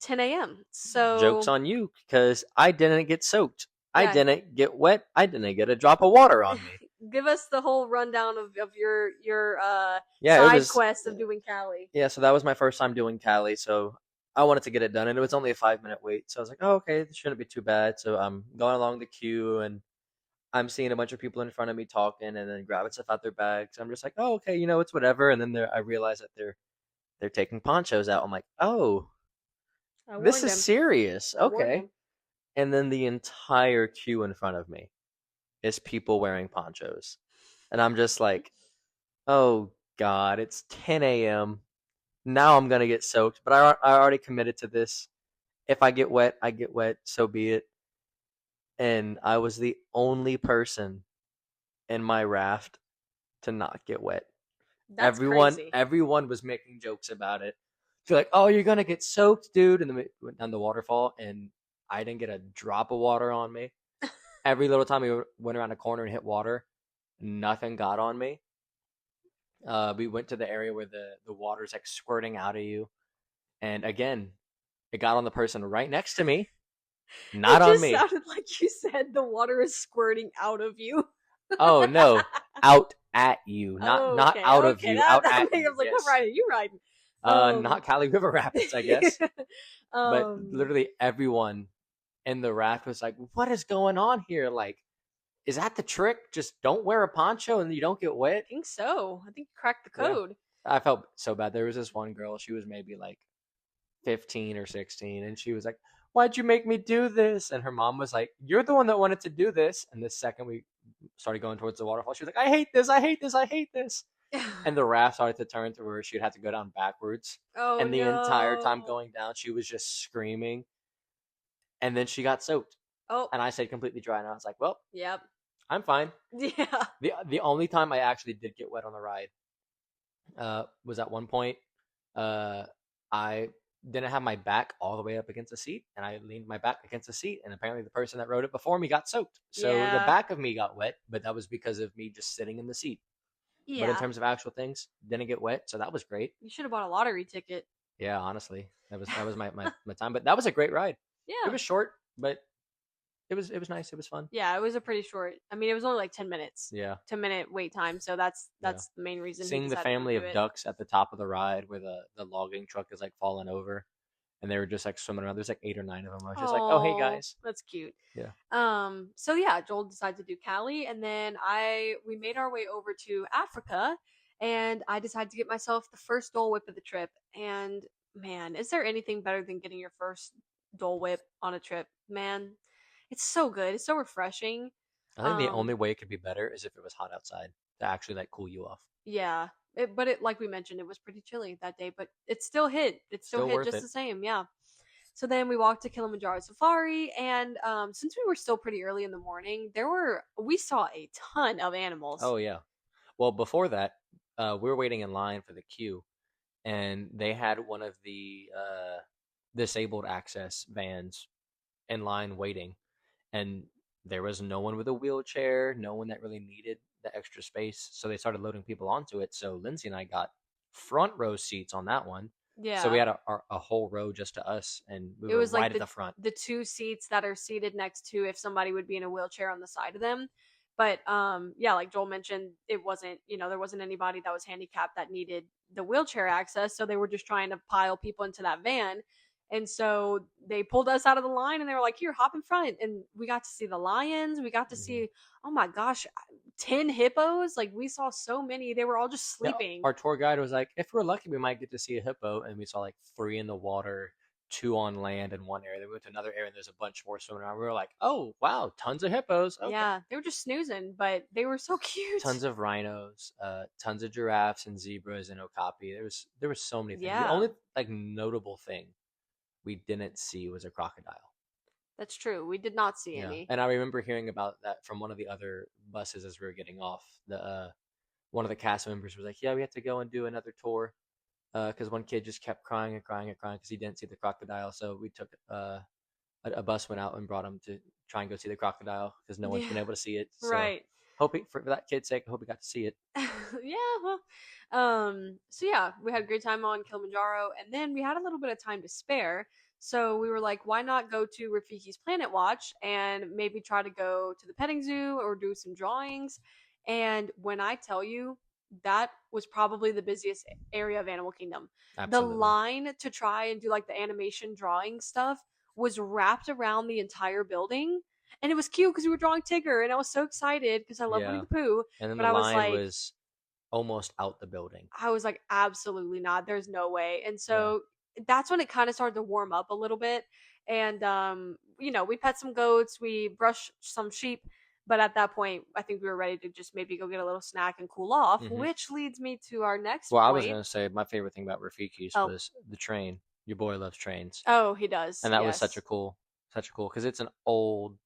S1: 10 a.m.
S2: Joke's
S1: So
S2: on you because I didn't get soaked. I
S1: yeah,
S2: didn't get wet. I didn't get a drop of water on me.
S1: give us the whole rundown of your
S2: Yeah, it
S1: side
S2: was.
S1: quest of doing Cali.
S2: Yeah, so that was my first time doing Cali, so I wanted to get it done, and it was only a 5 minute wait. So I was like, oh, okay, this shouldn't be too bad. So I'm going along the queue, and I'm seeing a bunch of people in front of me talking, and then grabbing stuff out their bags. I'm just like, oh, okay, it's whatever. And then I realize that they're taking ponchos out. I'm like, oh,
S1: I
S2: this
S1: warned
S2: is
S1: him.
S2: serious.
S1: I warned
S2: Okay.
S1: him.
S2: And then the entire queue in front of me is people wearing ponchos. And I'm just like, oh God, it's 10 a.m. Now I'm going to get soaked, but I already committed to this. If I get wet, I get wet, so be it. And I was the only person in my raft to not get wet.
S1: That's crazy.
S2: Everyone was making jokes about it. She's like, "Oh, you're gonna get soaked, dude." And then we went down the waterfall, and I didn't get a drop of water on me. Every little time we went around a corner and hit water, nothing got on me. We went to the area where the water's like squirting out of you, and again, it got on the person right next to me, not
S1: It
S2: on
S1: just
S2: me.
S1: sounded like you said the water is squirting out of you.
S2: Oh no, out at you, not
S1: Okay,
S2: out of
S1: okay.
S2: you,
S1: That
S2: out
S1: that
S2: at
S1: made I
S2: you.
S1: was like, I'm
S2: Yes.
S1: riding, you riding. Um,
S2: Not Cali River Rapids, I guess. But
S1: um,
S2: literally everyone in the raft was like, "What is going on here? Like, is that the trick? Just don't wear a poncho and you don't get wet."
S1: I think so. I think you cracked the
S2: Yeah.
S1: code.
S2: I felt so bad. There was this one girl, she was maybe like 15 or 16, and she was like, "Why'd you make me do this?" And her mom was like, "You're the one that wanted to do this." And the second we started going towards the waterfall, she was like, "I hate this, I hate this, I hate this." And the raft started to turn to where she'd have to go down backwards.
S1: Oh
S2: And the entire time
S1: no.
S2: going down, she was just screaming. And then she got soaked.
S1: Oh,
S2: And I stayed completely dry. And I was like, well,
S1: yep.
S2: I'm fine.
S1: Yeah.
S2: The only time I actually did get wet on the ride was at one point. I didn't have my back all the way up against the seat, and I leaned my back against the seat, and apparently the person that rode it before me got soaked. So the
S1: Yeah.
S2: back of me got wet, but that was because of me just sitting in the seat. But in
S1: Yeah.
S2: terms of actual things, didn't get wet, so that was great.
S1: You should have bought a lottery ticket.
S2: Yeah, honestly, that was my time. But that was a great ride. It
S1: Yeah.
S2: was short, but it was nice. It was fun.
S1: Yeah, it was a pretty short. I mean, it was only like 10 minutes.
S2: Yeah,
S1: 10-minute wait time, so that's
S2: yeah.
S1: that's the main reason he
S2: Seeing the
S1: decided to
S2: family
S1: do
S2: of
S1: it.
S2: ducks at the top of the ride where the logging truck is like falling over, and they were just like swimming around. There's like 8 or 9 of them. I was just like, oh hey
S1: Oh,
S2: guys.
S1: that's cute.
S2: Yeah.
S1: So yeah, Joel decided to do Cali, and then we made our way over to Africa, and I decided to get myself the first Dole Whip of the trip. And man, is there anything better than getting your first Dole Whip on a trip? Man, it's so good. It's so refreshing.
S2: I think the only
S1: Um,
S2: way it could be better is if it was hot outside to actually like cool you off.
S1: yeah. But it, like we mentioned, it was pretty chilly that day, but it still hit. It still
S2: Still
S1: hit
S2: worth
S1: just
S2: it.
S1: the same. Yeah. So then we walked to Kilimanjaro Safari, and since we were still pretty early in the morning, we saw a ton of animals.
S2: Oh yeah. Well, before that, we were waiting in line for the queue, and they had one of the disabled access vans in line waiting, and there was no one with a wheelchair, no one that really needed the extra space. So they started loading people onto it. So Lindsay and I got front row seats on that one. So we
S1: Yeah,
S2: had a whole row just to us, and we
S1: it
S2: were
S1: was like
S2: right at the front.
S1: the two seats that are seated next to if somebody would be in a wheelchair on the side of them. But yeah, like Joel mentioned, it wasn't, there wasn't anybody that was handicapped that needed the wheelchair access, so they were just trying to pile people into that van. And so they pulled us out of the line, and they were like, "Here, hop in front." And we got to see the lions. We got to
S2: Mhm.
S1: see, oh my gosh, 10 hippos. Like, we saw so many. They were all just
S2: Yeah,
S1: sleeping.
S2: our tour guide was like, if we're lucky, we might get to see a hippo, and we saw like three in the water, two on land in one area. Then we went to another area, and there's a bunch more swimming around. We were like, oh wow, tons of hippos. Okay.
S1: Yeah, they were just snoozing, but they were so cute.
S2: Tons of rhinos, tons of giraffes and zebras and okapi. There was so many things. The
S1: Yeah,
S2: only like notable thing we didn't see was a crocodile.
S1: that's true. We did not see
S2: Yeah,
S1: any.
S2: and I remember hearing about that from one of the other buses as we were getting off. The one of the cast members was like, "Yeah, we have to go and do another tour," because one kid just kept crying and crying and crying because he didn't see the crocodile. So we took a bus went out and brought him to try and go see the crocodile because no one's
S1: Yeah,
S2: been able to see it. So
S1: right.
S2: for that kid's sake, I hope he got to see it.
S1: Yeah, well, so yeah, we had a great time on Kilimanjaro, and then we had a little bit of time to spare. So we were like, why not go to Rafiki's Planet Watch and maybe try to go to the petting zoo or do some drawings? And when I tell you, that was probably the busiest area of Animal Kingdom. The
S2: Absolutely.
S1: line to try and do like the animation drawing stuff was wrapped around the entire building. And it was cute because we were drawing Tigger, and I was so excited because I love Winnie
S2: Yeah,
S1: the Pooh.
S2: and then
S1: But
S2: the
S1: I was
S2: line
S1: like,
S2: was almost out the building.
S1: absolutely not. There's no way. And
S2: Yeah.
S1: so that's when it kind of started to warm up a little bit. And we pet some goats, we brushed some sheep, but at that point, I think we were ready to just maybe go get a little snack and cool off,
S2: Hmm.
S1: which leads me to our next
S2: Well, I was
S1: point.
S2: gonna say my favorite thing about Rafiki's
S1: Oh,
S2: was the train. Your boy loves trains,
S1: oh, he does.
S2: and that was
S1: Yes.
S2: such a cool because it's an old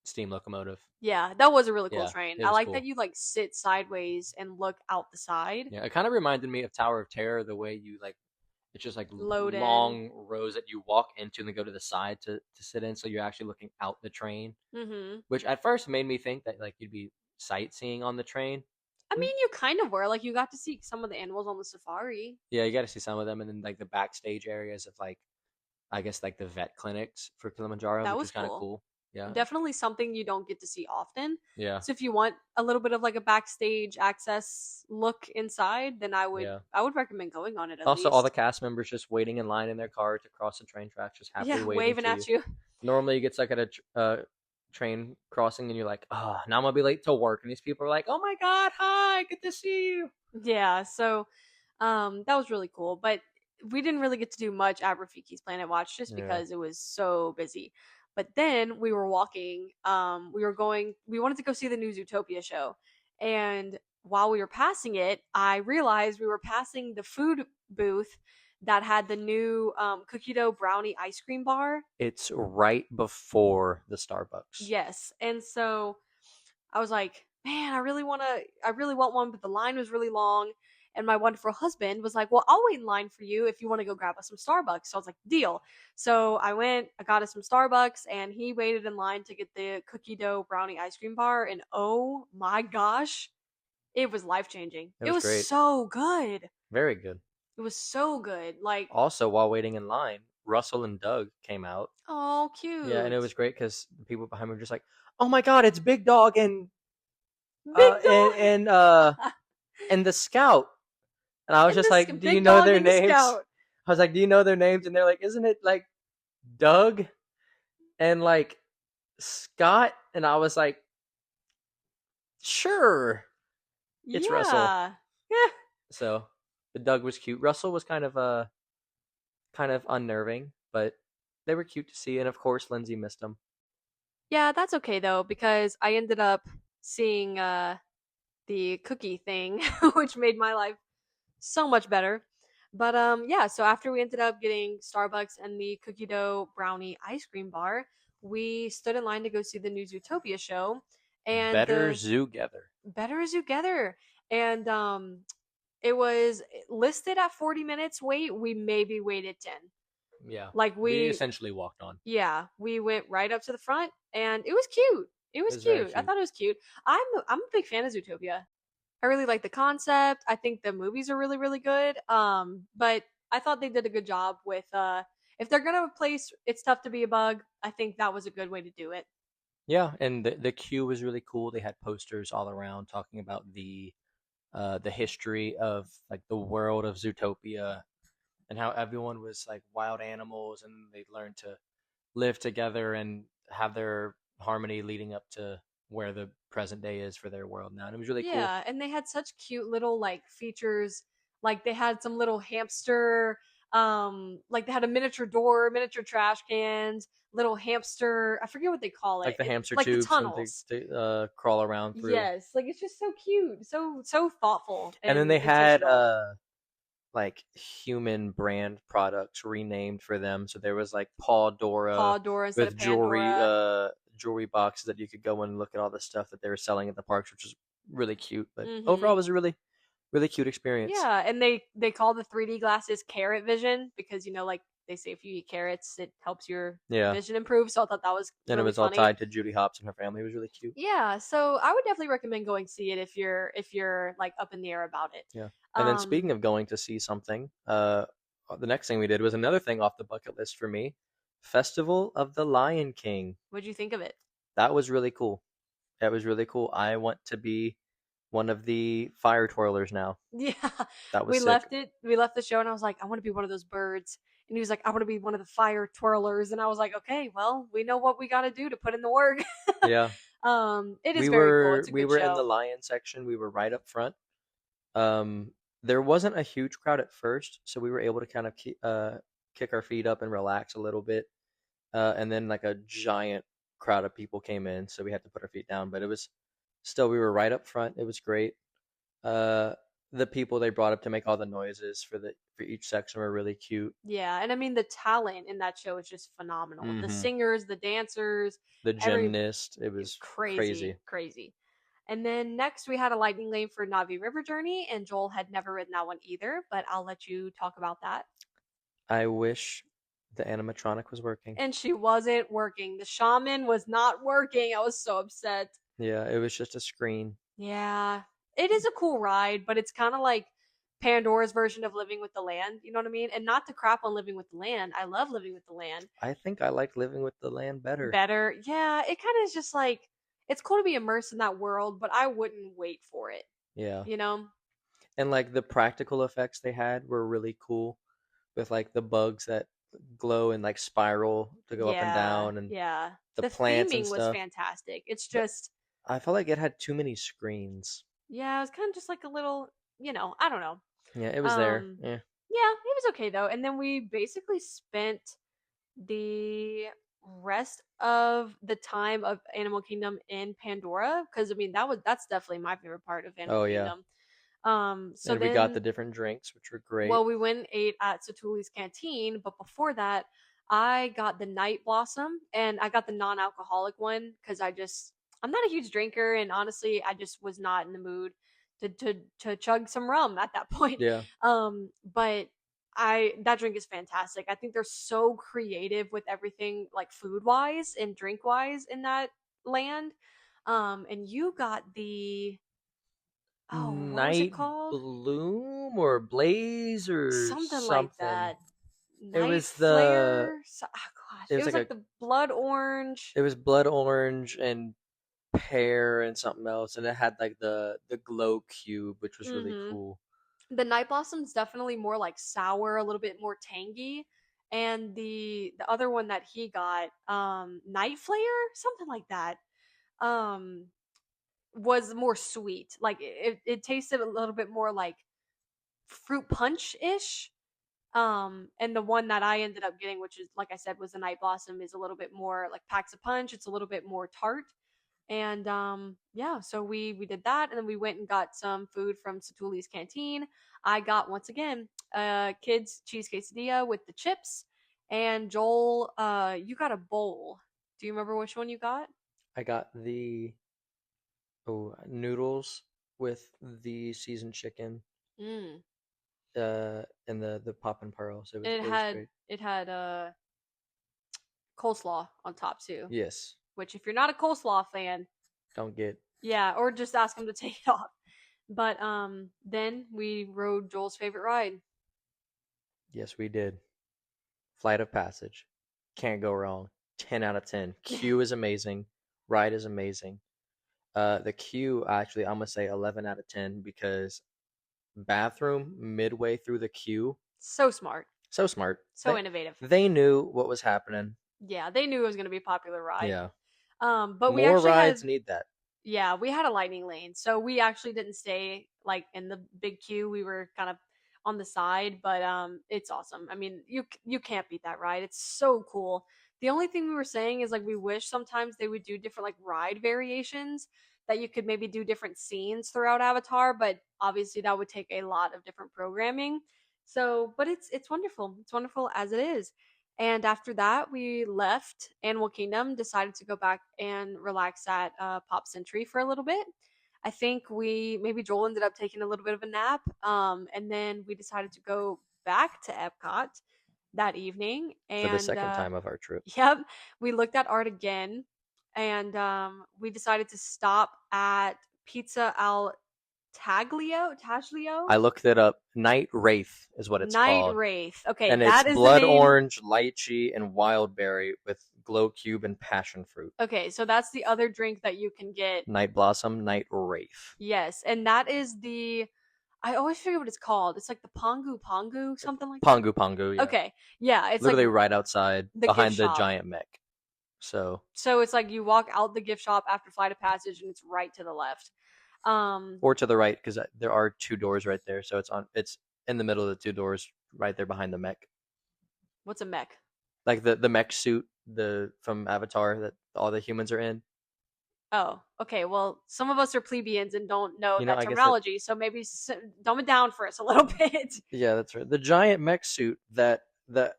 S2: steam locomotive.
S1: Yeah, that was a really cool
S2: Yeah,
S1: train.
S2: it
S1: I
S2: was
S1: like that
S2: cool.
S1: you like sit sideways and look out the side.
S2: Yeah, it kind of reminded me of Tower of Terror, the way you like It's just like
S1: Load in.
S2: long rows that you walk into and then go to the side to sit in. So you're actually looking out the train,
S1: Mhm.
S2: which at first made me think that like you'd be sightseeing on the train.
S1: I
S2: Mm,
S1: mean, you kind of were, like, you got to see some of the animals on the safari.
S2: yeah, you got to see some of them, and then like the backstage areas of like I guess like the vet clinics for Kilimanjaro,
S1: That
S2: which
S1: was
S2: was kind of
S1: cool.
S2: cool. Yeah,
S1: Definitely something you don't get to see often.
S2: yeah,
S1: So if you want a little bit of, like, a backstage access look inside, then
S2: yeah.
S1: I would recommend going on it at
S2: Also, all the
S1: least.
S2: cast members just waiting in line in their car to cross the train tracks, just happily
S1: Yeah,
S2: waving
S1: waving
S2: to you.
S1: at you.
S2: Normally, you get stuck at a train crossing, and you're like, "Oh, now I'm gonna be late to work." And these people are like, "Oh my god, hi, good to see you."
S1: Yeah, so that was really cool, but we didn't really get to do much at Rafiki's Planet Watch just
S2: Yeah,
S1: because it was so busy. But then we were walking, we wanted to go see the new Zootopia show. And while we were passing it, I realized we were passing the food booth that had the new cookie dough brownie ice cream bar.
S2: it's right before the Starbucks.
S1: Yes. And so I was like, man, I really want one, but the line was really long. And my wonderful husband was like, well, I'll wait in line for you if you want to go grab us some Starbucks. So I was like, deal. So I got us some Starbucks, and he waited in line to get the cookie dough brownie ice cream bar. And oh my gosh, it was life changing.
S2: It
S1: It
S2: was
S1: was
S2: great,
S1: so good.
S2: very good.
S1: It was so good. Like,
S2: Also, while waiting in line, Russell and Doug came out.
S1: oh,
S2: Yeah, and it
S1: cute.
S2: was great because the people behind me were just like, "Oh my god, it's Big Dog and
S1: Big
S2: uh and
S1: dog.
S2: and uh and the Scout." And I was
S1: And
S2: just
S1: this
S2: like, "Do you
S1: big
S2: know
S1: dog
S2: their
S1: and the
S2: names?"
S1: scout.
S2: I was like, "Do you know their names?" And they're like, "Isn't it like Doug and like Scott?" And I was like, "Sure, it's Russell."
S1: Yeah. Yeah.
S2: So, the Doug was cute. Russell was kind of unnerving, but they were cute to see. And of course, Lindsay missed them.
S1: Yeah, that's okay though, because I ended up seeing the cookie thing, which made my life so much better. But yeah, so after we ended up getting Starbucks and the cookie dough brownie ice cream bar, we stood in line to go see the new Zootopia show, and
S2: Better
S1: the
S2: Zoogether.
S1: Better Together. And it was listed at 40 minutes wait. We maybe waited 10.
S2: Yeah,
S1: Like
S2: we
S1: we
S2: essentially walked on.
S1: Yeah, we went right up to the front, and it was cute. It
S2: It
S1: was
S2: was very
S1: cute. I
S2: cute.
S1: thought it was cute. I'm a big fan of Zootopia. I really like the concept. I think the movies are really really good. But I thought they did a good job with if they're gonna replace It's Tough to Be a Bug, I think that was a good way to do it.
S2: Yeah, and the queue was really cool. They had posters all around talking about the history of like the world of Zootopia and how everyone was like wild animals and they learned to live together and have their harmony leading up to where the present day is for their world now. And it was really cool.
S1: Yeah, and they had such cute little like features. Like they had some little hamster, like they had a miniature door, miniature trash cans, little hamster. I forget what they call
S2: Like
S1: it.
S2: the hamster
S1: Like the
S2: tubes and
S1: tunnels.
S2: to crawl around through.
S1: Yes, like it's just so cute, so thoughtful
S2: And then they
S1: and
S2: had
S1: intentional.
S2: like human brand products renamed for them. So there was like Paw Dora
S1: Paw Dora instead of
S2: with jewelry
S1: Pandora.
S2: jewelry boxes that you could go in and look at all the stuff that they were selling at the parks, which is really cute. But overall,
S1: Mm-hmm.
S2: it was a really cute experience.
S1: Yeah, and they call the 3D glasses carrot vision because like they say if you eat carrots, it helps your
S2: Yeah,
S1: vision improve. So I thought that was
S2: and it
S1: really
S2: was all
S1: funny.
S2: tied to Judy Hopps and her family. It was really cute.
S1: Yeah, so I would definitely recommend going see it if you're like up in the air about it.
S2: Yeah. And then
S1: Um,
S2: speaking of going to see something, the next thing we did was another thing off the bucket list for me, Festival of the Lion King.
S1: what'd you think of it?
S2: That was really cool. That was really cool. I want to be one of the fire twirlers now.
S1: Yeah,
S2: That was sick.
S1: We left the show, and I was like, I want to be one of those birds. And he was like, I want to be one of the fire twirlers. And I was like, okay, well, we know what we got to do to put in the work.
S2: Yeah.
S1: It is
S2: We
S1: very cool.
S2: were
S1: It's a
S2: we
S1: good
S2: were in the
S1: show.
S2: lion section. We were right up front. Um, there wasn't a huge crowd at first, so we were able to kind of kick our feet up and relax a little bit. And then like a giant crowd of people came in, so we had to put our feet down. But it was still we were right up front. It was great. Uh, the people they brought up to make all the noises for each section were really cute.
S1: Yeah, and I mean the talent in that show is just phenomenal. The
S2: Hmm.
S1: singers, the dancers,
S2: The
S1: every
S2: gymnast, it was
S1: crazy,
S2: crazy.
S1: crazy. And then next we had a lightning lane for Navi River Journey, and Joel had never ridden that one either, but I'll let you talk about that.
S2: I wish the animatronic was working.
S1: And she wasn't working. The shaman was not working. I was so upset.
S2: Yeah, it was just a screen.
S1: Yeah. It is a cool ride, but it's kind of like Pandora's version of Living with the Land. You know what I mean? And not to crap on Living with the Land. I love Living with the Land.
S2: I think I like Living with the Land better.
S1: Better. Yeah, it kind of is just like it's cool to be immersed in that world, but I wouldn't wait for it,
S2: Yeah.
S1: you know?
S2: And like the practical effects they had were really cool with like the bugs that glow and like spiral to go up and
S1: Yeah,
S2: down and
S1: yeah.
S2: the
S1: The
S2: plants and
S1: theming was
S2: stuff.
S1: fantastic. It's
S2: But
S1: just,
S2: I felt like it had too many screens.
S1: yeah, it was kind of just like a little, I don't know.
S2: Yeah, it was there.
S1: Um,
S2: Yeah.
S1: yeah, it was okay though. And then we basically spent the rest of the time of Animal Kingdom in Pandora because I mean that's definitely my favorite part of Animal
S2: Oh yeah.
S1: Kingdom. So
S2: And we got the
S1: then
S2: different drinks, which were great.
S1: well, we went and ate at Satuli's Canteen, but before that, I got the Night Blossom and I got the non-alcoholic one because I'm not a huge drinker and honestly, I just was not in the mood to chug some rum at that point.
S2: Yeah.
S1: But I that drink is fantastic. I think they're so creative with everything like food wise and drink wise in that land. And you got the what was it
S2: Night
S1: called?
S2: Bloom or Blaze or
S1: Something like
S2: something.
S1: that.
S2: It
S1: Night
S2: was the
S1: flare. Gosh,
S2: it
S1: it
S2: was
S1: was
S2: like
S1: like the blood orange.
S2: it was blood orange and pear and something else, and it had like the glow cube, which was really
S1: Hmm.
S2: cool.
S1: The night blossom's definitely more like sour, a little bit more tangy, and the other one that he got, night flare, something like that, um, was more sweet. Like it tasted a little bit more like fruit punch ish. And the one that I ended up getting, which is like I said, was the night blossom, is a little bit more like packs a punch. It's a little bit more tart. And yeah, so we did that, and then we went and got some food from Satuli's Canteen. I got once again kids cheese quesadilla with the chips, and Joel, you got a bowl. Do you remember which one you got?
S2: I got the noodles with the seasoned chicken,
S1: Mm.
S2: and the pop and pearls.
S1: And
S2: It was great.
S1: it had coleslaw on top too.
S2: Yes,
S1: Which, if you're not a coleslaw fan,
S2: don't get.
S1: yeah, or just ask him to take it off. But then we rode Joel's favorite ride.
S2: Yes, we did. Flight of Passage, can't go wrong. 10 out of 10. Queue is amazing. Ride is amazing. The queue, actually, I'm gonna say 11 out of 10 because bathroom midway through the queue,
S1: So smart,
S2: so smart.
S1: so innovative.
S2: They knew what was happening.
S1: Yeah, they knew it was going to be a popular ride.
S2: Yeah,
S1: But we
S2: more
S1: actually had,
S2: rides need that.
S1: yeah, we had a lightning lane, so we actually didn't stay like in the big queue. We were kind of on the side, but it's awesome. I mean, you can't beat that ride. It's so cool. The only thing we were saying is like we wish sometimes they would do different like ride variations that you could maybe do different scenes throughout Avatar, but obviously that would take a lot of different programming. So, but it's wonderful. It's wonderful as it is. And after that, we left Animal Kingdom, decided to go back and relax at Pop Century for a little bit. I think maybe Joel ended up taking a little bit of a nap, and then we decided to go back to Epcot that evening.
S2: For the
S1: And
S2: second time of our trip.
S1: yep, we looked at art again, and we decided to stop at Pizza Al Taglio.
S2: I looked it up. Night Wraith is what it's
S1: Night
S2: called.
S1: Wraith. Okay,
S2: And it's
S1: that is the
S2: blood
S1: name.
S2: orange, lychee, and wild berry with glow cube and passion fruit.
S1: Okay, so that's the other drink that you can get.
S2: Night Blossom, Night Wraith.
S1: Yes, and that is the I always forget what it's called. It's like the Pongu Pongu, something like that.
S2: Pongu Pongu, yeah.
S1: Okay, yeah, it's
S2: Literally
S1: like
S2: right outside
S1: the
S2: behind
S1: gift
S2: the
S1: shop.
S2: giant mech. So
S1: It's like you walk out the gift shop after Flight of Passage, and it's right to the left.
S2: or to the right because there are two doors right there. So it's in the middle of the two doors right there behind the mech.
S1: What's a mech?
S2: Like the mech suit from Avatar that all the humans are in.
S1: Oh, okay. Well, some of us are plebeians and don't know
S2: You know,
S1: that
S2: I guess
S1: terminology, so maybe dumb it down for us a little bit.
S2: Yeah, that's right. The giant mech suit that the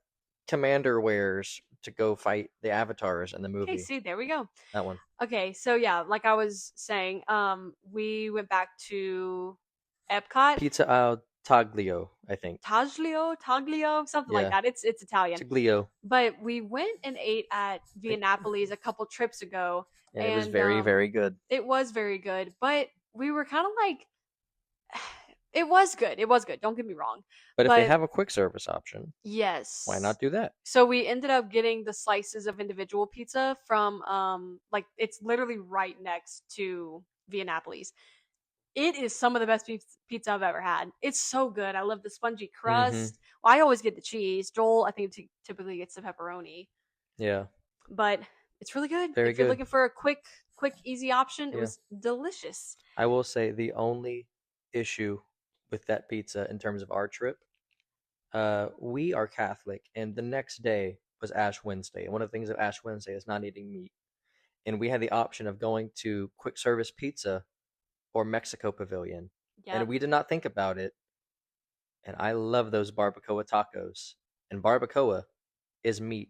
S2: commander wears to go fight the avatars in the
S1: Okay,
S2: movie.
S1: see, there we go.
S2: That one.
S1: Okay, so yeah, like I was saying, we went back to Epcot.
S2: Pizza Al Taglio, I think.
S1: Taglio, something like
S2: Yeah,
S1: that. It's Italian.
S2: Taglio.
S1: But we went and ate at Viennapoli a couple trips ago,
S2: And it was
S1: and
S2: very, very good.
S1: it was very good. But we were kind of like, it was good. It was good. Don't get me wrong.
S2: But if they
S1: But
S2: have a quick service option, why
S1: yes.
S2: not do that?
S1: So we ended up getting the slices of individual pizza from like it's literally right next to Viennapoli. It is some of the best pizza I've ever had. It's so good. I love the spongy
S2: Mm-hmm.
S1: crust. Well, I always get the cheese. Joel, I think, typically gets the pepperoni,
S2: Yeah,
S1: but it's really good.
S2: very
S1: If you're
S2: good.
S1: looking for a quick, easy option, it
S2: Yeah.
S1: was delicious.
S2: I will say the only issue with that pizza in terms of our trip, we are Catholic, and the next day was Ash Wednesday. And one of the things of Ash Wednesday is not eating meat. And we had the option of going to quick service pizza or Mexico Pavilion. And
S1: Yep.
S2: we did not think about it. And I love those barbacoa tacos. And barbacoa is meat.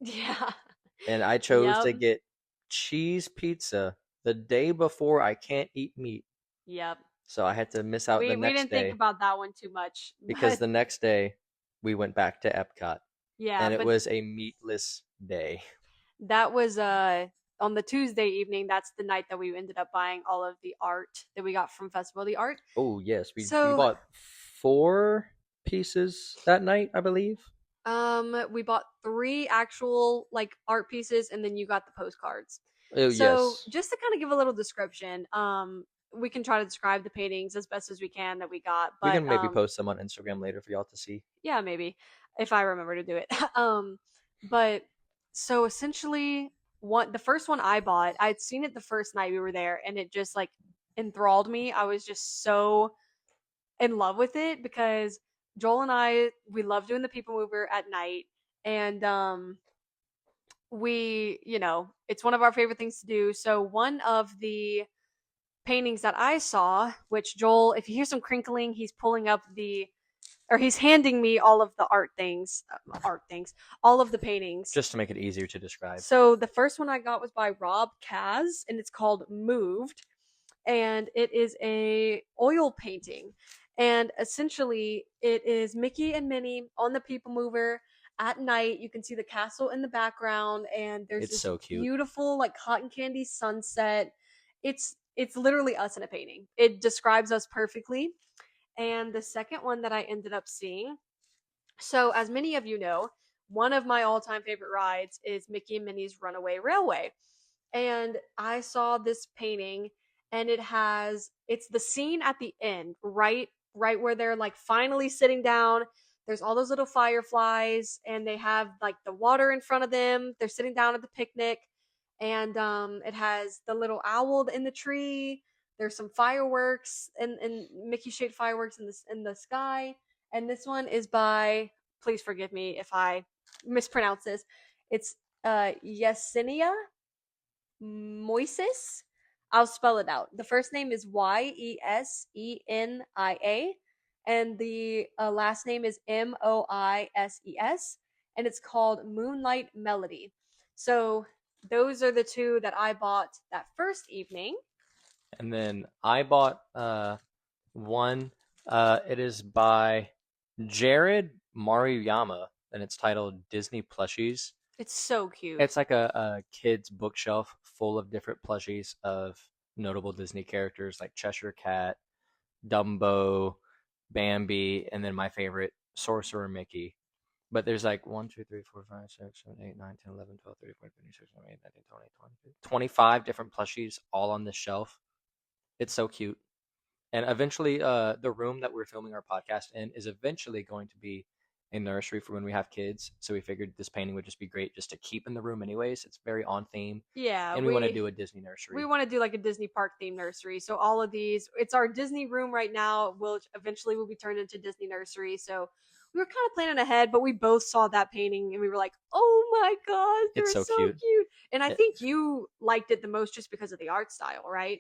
S1: Yeah.
S2: And I chose
S1: Yep.
S2: to get cheese pizza the day before I can't eat meat.
S1: Yep.
S2: So I had to miss out the
S1: We
S2: next
S1: didn't think
S2: day
S1: about that one too much,
S2: because
S1: but
S2: the next day we went back to Epcot
S1: yeah,
S2: and it
S1: but
S2: was a meatless day.
S1: that was on the Tuesday evening. That's the night that we ended up buying all of the art that we got from Festival of the Art.
S2: Oh yes, we
S1: So
S2: bought 4 pieces that night, I believe.
S1: we bought three actual like art pieces, and then you got the postcards.
S2: Oh
S1: So
S2: yes,
S1: just to kind of give a little description, we can try to describe the paintings as best as we can that we got,
S2: we
S1: but
S2: can maybe post them on Instagram later for y'all to see.
S1: yeah, maybe if I remember to do it. But so essentially, one the first one I bought, I'd seen it the first night we were there, and it just like enthralled me. I was just so in love with it because Joel and I we love doing the People Mover at night, and we it's one of our favorite things to do. So one of the paintings that I saw, which Joel, if you hear some crinkling, he's pulling up the or he's handing me all of the art things, all of the paintings.
S2: Just to make it easier to describe.
S1: So the first one I got was by Rob Kaz, and it's called Moved, and it is a oil painting, and essentially it is Mickey and Minnie on the People Mover at night. You can see the castle in the background, and there's
S2: It's
S1: this
S2: so cute.
S1: beautiful like cotton candy sunset. It's literally us in a painting. It describes us perfectly. And the second one that I ended up seeing, so as many of you know, one of my all-time favorite rides is Mickey and Minnie's Runaway Railway. And I saw this painting, and it's the scene at the end, right where they're like finally sitting down. There's all those little fireflies, and they have like the water in front of them. They're sitting down at the picnic, and it has the little owl in the tree. There's some fireworks and Mickey shaped fireworks in the sky. And this one is by, please forgive me if I mispronounce this. It's Yesenia Moises. I'll spell it out. The first name is Yesenia, and the last name is Moises, and it's called Moonlight Melody. So those are the two that I bought that first evening.
S2: And then I bought one. It is by Jared Maruyama, and it's titled Disney Plushies.
S1: It's so cute.
S2: It's like a kid's bookshelf full of different plushies of notable Disney characters like Cheshire Cat, Dumbo, Bambi, and then my favorite, Sorcerer Mickey. But there's like 1, 2, 3, 4, 5, 6, 7, 8, 9, 10, 11, 12, 13, 14, 15, 16, 17, 18, 19, 20, 21, 25 different plushies all on this shelf. It's so cute. And eventually, the room that we're filming our podcast in is eventually going to be a nursery for when we have kids. So we figured this painting would just be great just to keep in the room anyways. It's very on theme.
S1: Yeah,
S2: And we want to do a Disney nursery.
S1: we want to do like a Disney park themed nursery. So all of these, it's our Disney room right now. Will eventually will be turned into Disney nursery. So we were kind of planning ahead, but we both saw that painting and we were like, "Oh my god, they're
S2: It's so
S1: so
S2: cute.
S1: cute!" And I
S2: It-
S1: think you liked it the most just because of the art style, right?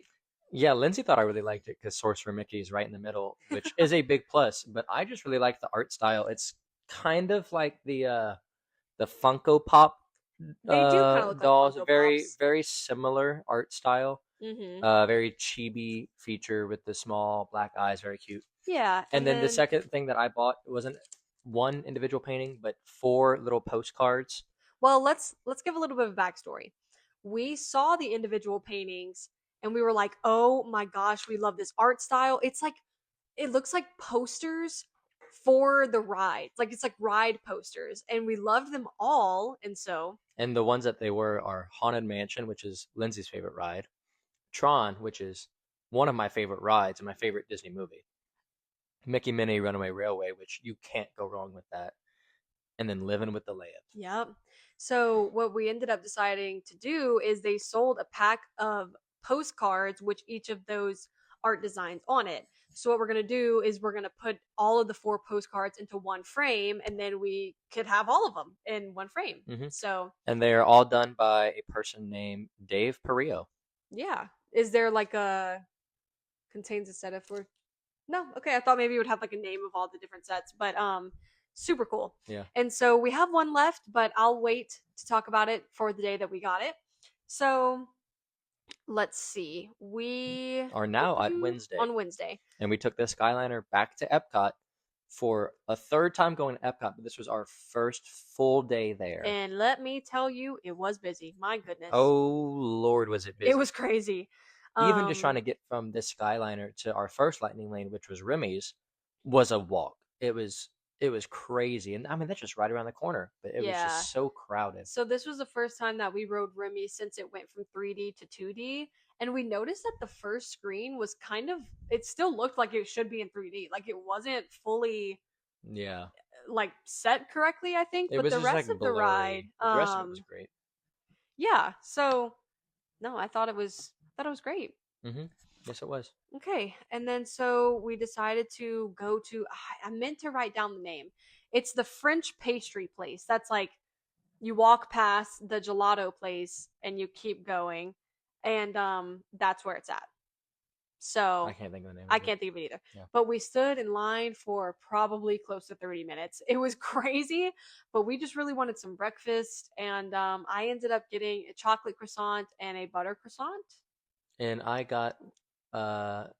S2: Yeah, Lindsay thought I really liked it because Sorcerer Mickey is right in the middle, which is a big plus. But I just really like the art style. It's kind of like the Funko Pop
S1: They do kind of look like
S2: dolls.
S1: Funko
S2: Very
S1: Pops.
S2: very similar art style.
S1: Mhm.
S2: Very chibi feature with the small black eyes, very cute.
S1: Yeah,
S2: And
S1: and
S2: then the
S1: then
S2: second thing that I bought wasn't one individual painting, but four little postcards.
S1: well, let's give a little bit of backstory. We saw the individual paintings and we were like, "Oh my gosh, we love this art style." It's like it looks like posters for the ride. Like it's like ride posters and we loved them all and so
S2: And the ones that they were are Haunted Mansion, which is Lindsay's favorite ride, Tron, which is one of my favorite rides and my favorite Disney movie, Mickey Minnie Runaway Railway, which you can't go wrong with that, and then Living with the Land.
S1: yep. So what we ended up deciding to do is they sold a pack of postcards which each of those art designs on it. So what we're going to do is we're going to put all of the four postcards into one frame and then we could have all of them in one frame.
S2: Hmm.
S1: So,
S2: And they are all done by a person named Dave Perillo.
S1: yeah. Is there like a contains a set of four? No. Okay, I thought maybe it would have like a name of all the different sets, but super cool.
S2: Yeah.
S1: And so we have one left, but I'll wait to talk about it for the day that we got it. So let's see. We
S2: Are now at Wednesday.
S1: on Wednesday.
S2: And we took the Skyliner back to Epcot for a third time going to Epcot, but this was our first full day there.
S1: And let me tell you, it was busy. My goodness.
S2: Oh Lord, was it busy.
S1: It was crazy.
S2: Even just trying to get from this Skyliner to our first Lightning Lane, which was Remy's, was a walk. It was crazy. And I mean that's just right around the corner, but it was just so crowded.
S1: So this was the first time that we rode Remy since it went from 3D to 2D. And we noticed that the first screen was kind of it still looked like it should be in 3D. Like it wasn't fully
S2: Yeah.
S1: like set correctly, I think.
S2: It
S1: But
S2: was
S1: the
S2: just
S1: rest
S2: like
S1: of the ride,
S2: blurry. The rest of it was great.
S1: yeah. So no, I thought it was great.
S2: Mm-hmm. Yes, it was.
S1: Okay, and then so we decided to go to. I meant to write down the name. It's the French pastry place. That's like you walk past the gelato place and you keep going, and that's where it's at. So
S2: I can't think of the name.
S1: I can't think of it either.
S2: Yeah.
S1: But we stood in line for probably close to 30 minutes. It was crazy, but we just really wanted some breakfast. And I ended up getting a chocolate croissant and a butter croissant.
S2: And I got,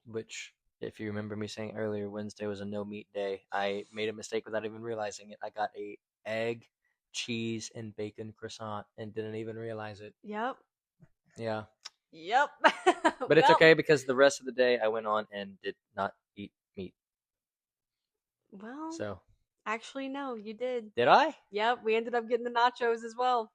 S2: which, if you remember me saying earlier, Wednesday was a no meat day. I made a mistake without even realizing it. I got a egg, cheese, and bacon croissant and didn't even realize it.
S1: Yep.
S2: Yeah.
S1: Yep.
S2: But it's okay because the rest of the day I went on and did not eat meat.
S1: Well,
S2: so
S1: actually, no, you did.
S2: Did I?
S1: Yep, we ended up getting the nachos as well.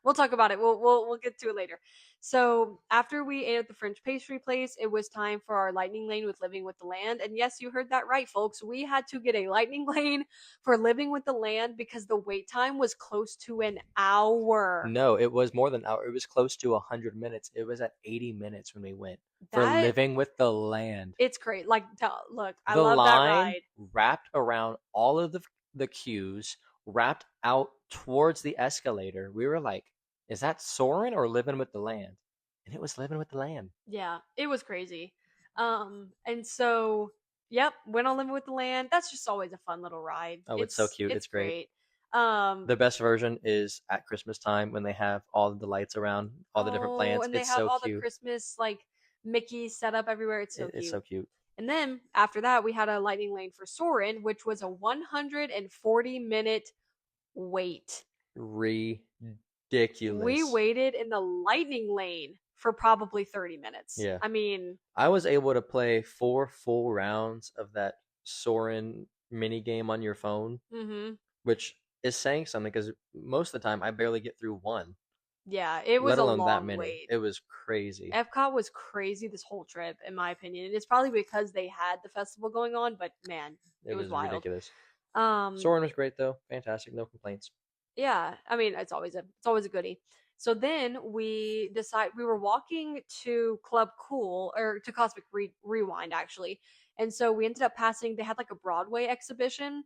S1: We'll talk about it. We'll get to it later. So after we ate at the French pastry place, it was time for our lightning lane with Living with the Land. And yes, you heard that right, folks. We had to get a lightning lane for Living with the Land because the wait time was close to an hour.
S2: No, it was more than an hour. It was close to 100 minutes. It was at 80 minutes when we went for Living with the Land.
S1: It's great. Like, look, I love that ride.
S2: Wrapped around all of the queues, wrapped out towards the escalator. We were like, is that Soarin' or Living with the Land? And it was Living with the Land.
S1: Yeah, it was crazy. And so, yep, went on Living with the Land. That's just always a fun little ride.
S2: Oh, it's so cute. It's great. The best version is at Christmas time when they have all of the lights around, all the different plants.
S1: And they
S2: it's
S1: have
S2: so
S1: all
S2: cute.
S1: The Christmas like Mickey set up everywhere. It's so cute.
S2: It's so cute.
S1: And then after that, we had a lightning lane for Soarin', which was a 140-minute wait.
S2: Ridiculous.
S1: We waited in the lightning lane for probably 30 minutes.
S2: Yeah.
S1: I mean,
S2: I was able to play 4 full rounds of that Soarin' mini game on your phone, which is saying something because most of the time I barely get through one.
S1: Yeah, it was
S2: let alone
S1: a long
S2: that many.
S1: wait.
S2: It was crazy.
S1: Epcot was crazy this whole trip, in my opinion. And it's probably because they had the festival going on, but man, it was wild.
S2: Ridiculous. Soarin' was great though, fantastic, no complaints.
S1: Yeah, I mean it's always a goodie. So then we were walking to Club Cool or to Cosmic Rewind actually, and so we ended up passing. They had like a Broadway exhibition.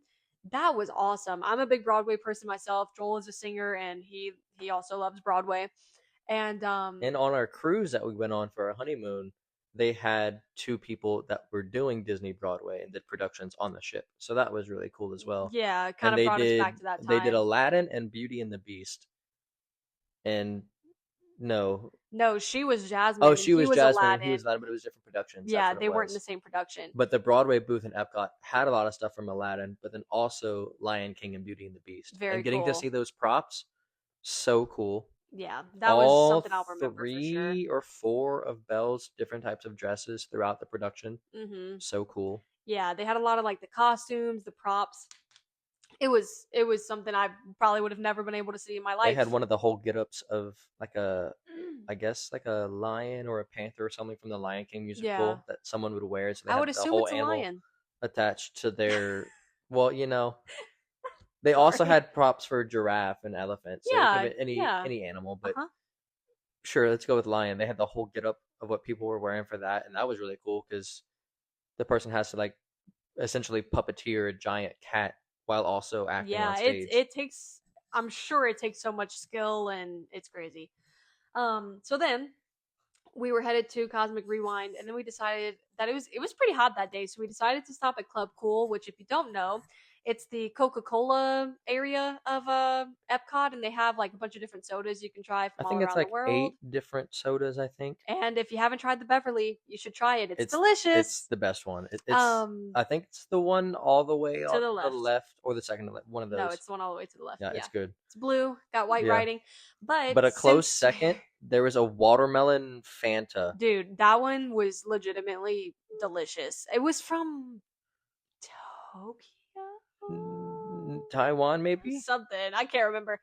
S1: That was awesome. I'm a big Broadway person myself. Joel is a singer, and he also loves Broadway. And
S2: on our cruise that we went on for our honeymoon, they had 2 people that were doing Disney Broadway and did productions on the ship. So that was really cool as well.
S1: Yeah, it kind of brought us back to that time.
S2: They did Aladdin and Beauty and the Beast. And No.
S1: No, she was
S2: Oh,
S1: Jasmine and
S2: she
S1: he
S2: was
S1: was
S2: Jasmine and he was
S1: Aladdin.
S2: Aladdin, but it was different productions. That's
S1: Yeah,
S2: what it
S1: they weren't in the
S2: was.
S1: same production.
S2: But the Broadway booth in Epcot had a lot of stuff from Aladdin, but then also Lion King and Beauty and the Beast.
S1: Very
S2: And getting to
S1: cool.
S2: see those props, so cool.
S1: Yeah, that was
S2: All
S1: something I'll remember for sure.
S2: 3 or 4 of Belle's different types of dresses throughout the production.
S1: Mhm.
S2: So cool.
S1: Yeah, they had a lot of like the costumes, the props. It was something I probably would have never been able to see in my
S2: They had
S1: life.
S2: one of the whole get-ups of like I guess like a lion or a panther or something from the Lion King
S1: Yeah,
S2: musical that someone would wear. So they
S1: I would
S2: had the
S1: assume
S2: whole
S1: it's a
S2: animal
S1: lion.
S2: attached to their. Well, they also
S1: Sorry.
S2: had props for giraffe and elephant, so it could
S1: Yeah,
S2: be any
S1: yeah.
S2: any animal.
S1: Uh
S2: But
S1: huh.
S2: sure, let's go with lion. They had the whole get up of what people were wearing for that, and that was really cool because the person has to like essentially puppeteer a giant cat while also acting on
S1: Yeah,
S2: stage.
S1: it takes. I'm sure it takes so much skill and it's crazy. So then we were headed to Cosmic Rewind, and then we decided that it was pretty hot that day, so we decided to stop at Club Cool, which if you don't know, it's the Coca-Cola area of Epcot, and they have like a bunch of different sodas you can try
S2: I
S1: from all
S2: think it's
S1: around the
S2: like
S1: world.
S2: 8 different sodas. I think
S1: And if you haven't tried the Beverly, you should try it. It's
S2: it's
S1: delicious.
S2: the best one. It's
S1: Um,
S2: I think it's the one all the way
S1: to
S2: on
S1: the
S2: the
S1: left.
S2: left or the second to left, one of
S1: No,
S2: those.
S1: it's the one all the way to the left.
S2: Yeah,
S1: Yeah,
S2: it's good.
S1: it's blue, got white
S2: Yeah,
S1: writing, but
S2: but a close
S1: since
S2: second, there was a watermelon Fanta.
S1: dude, that one was legitimately delicious. It was from Tokyo?
S2: Taiwan maybe,
S1: Something. I can't remember.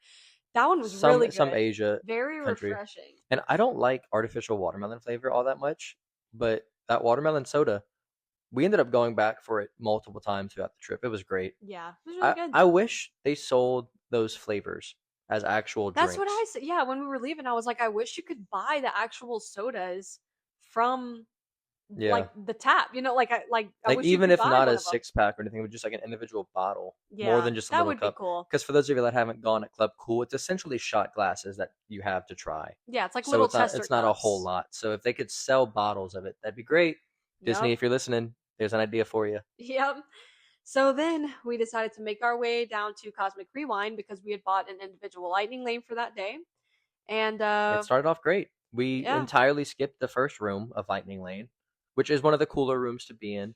S1: That one was really
S2: some
S1: good.
S2: Asia
S1: Very
S2: country.
S1: refreshing.
S2: And I don't like artificial watermelon flavor all that much, but that watermelon soda, we ended up going back for it multiple times throughout the trip. It was great.
S1: Yeah, it was really
S2: I
S1: good.
S2: I wish they sold those flavors as actual
S1: That's what I
S2: drinks.
S1: said. Yeah, when we were leaving, I was like, I wish you could buy the actual sodas from like
S2: Yeah.
S1: the tap. I
S2: Like
S1: wish you
S2: even
S1: could
S2: if
S1: buy
S2: not
S1: one
S2: a
S1: of them.
S2: 6 pack or anything, but just like an individual bottle, more
S1: Yeah,
S2: than just a
S1: that
S2: little
S1: would be
S2: cup.
S1: cool.
S2: Because for those of you that haven't gone at Club Cool, it's essentially shot glasses that you have to try.
S1: Yeah, it's like
S2: So
S1: little
S2: it's not
S1: tester
S2: it's not a whole
S1: cups.
S2: lot. So if they could sell bottles of it, that'd be great. Disney,
S1: Yep.
S2: if you're listening, there's an idea for you.
S1: Yep. So then we decided to make our way down to Cosmic Rewind because we had bought an individual lightning lane for that day. And
S2: It started off great. We
S1: yeah,
S2: entirely skipped the first room of Lightning Lane, which is one of the cooler rooms to be in.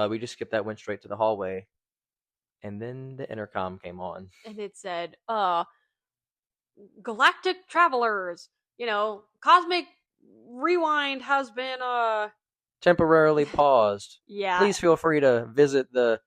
S2: We just skipped that, went straight to the hallway, and then the intercom came on.
S1: and it said, galactic travelers, Cosmic Rewind has been
S2: Temporarily paused.
S1: yeah.
S2: Please feel free to visit the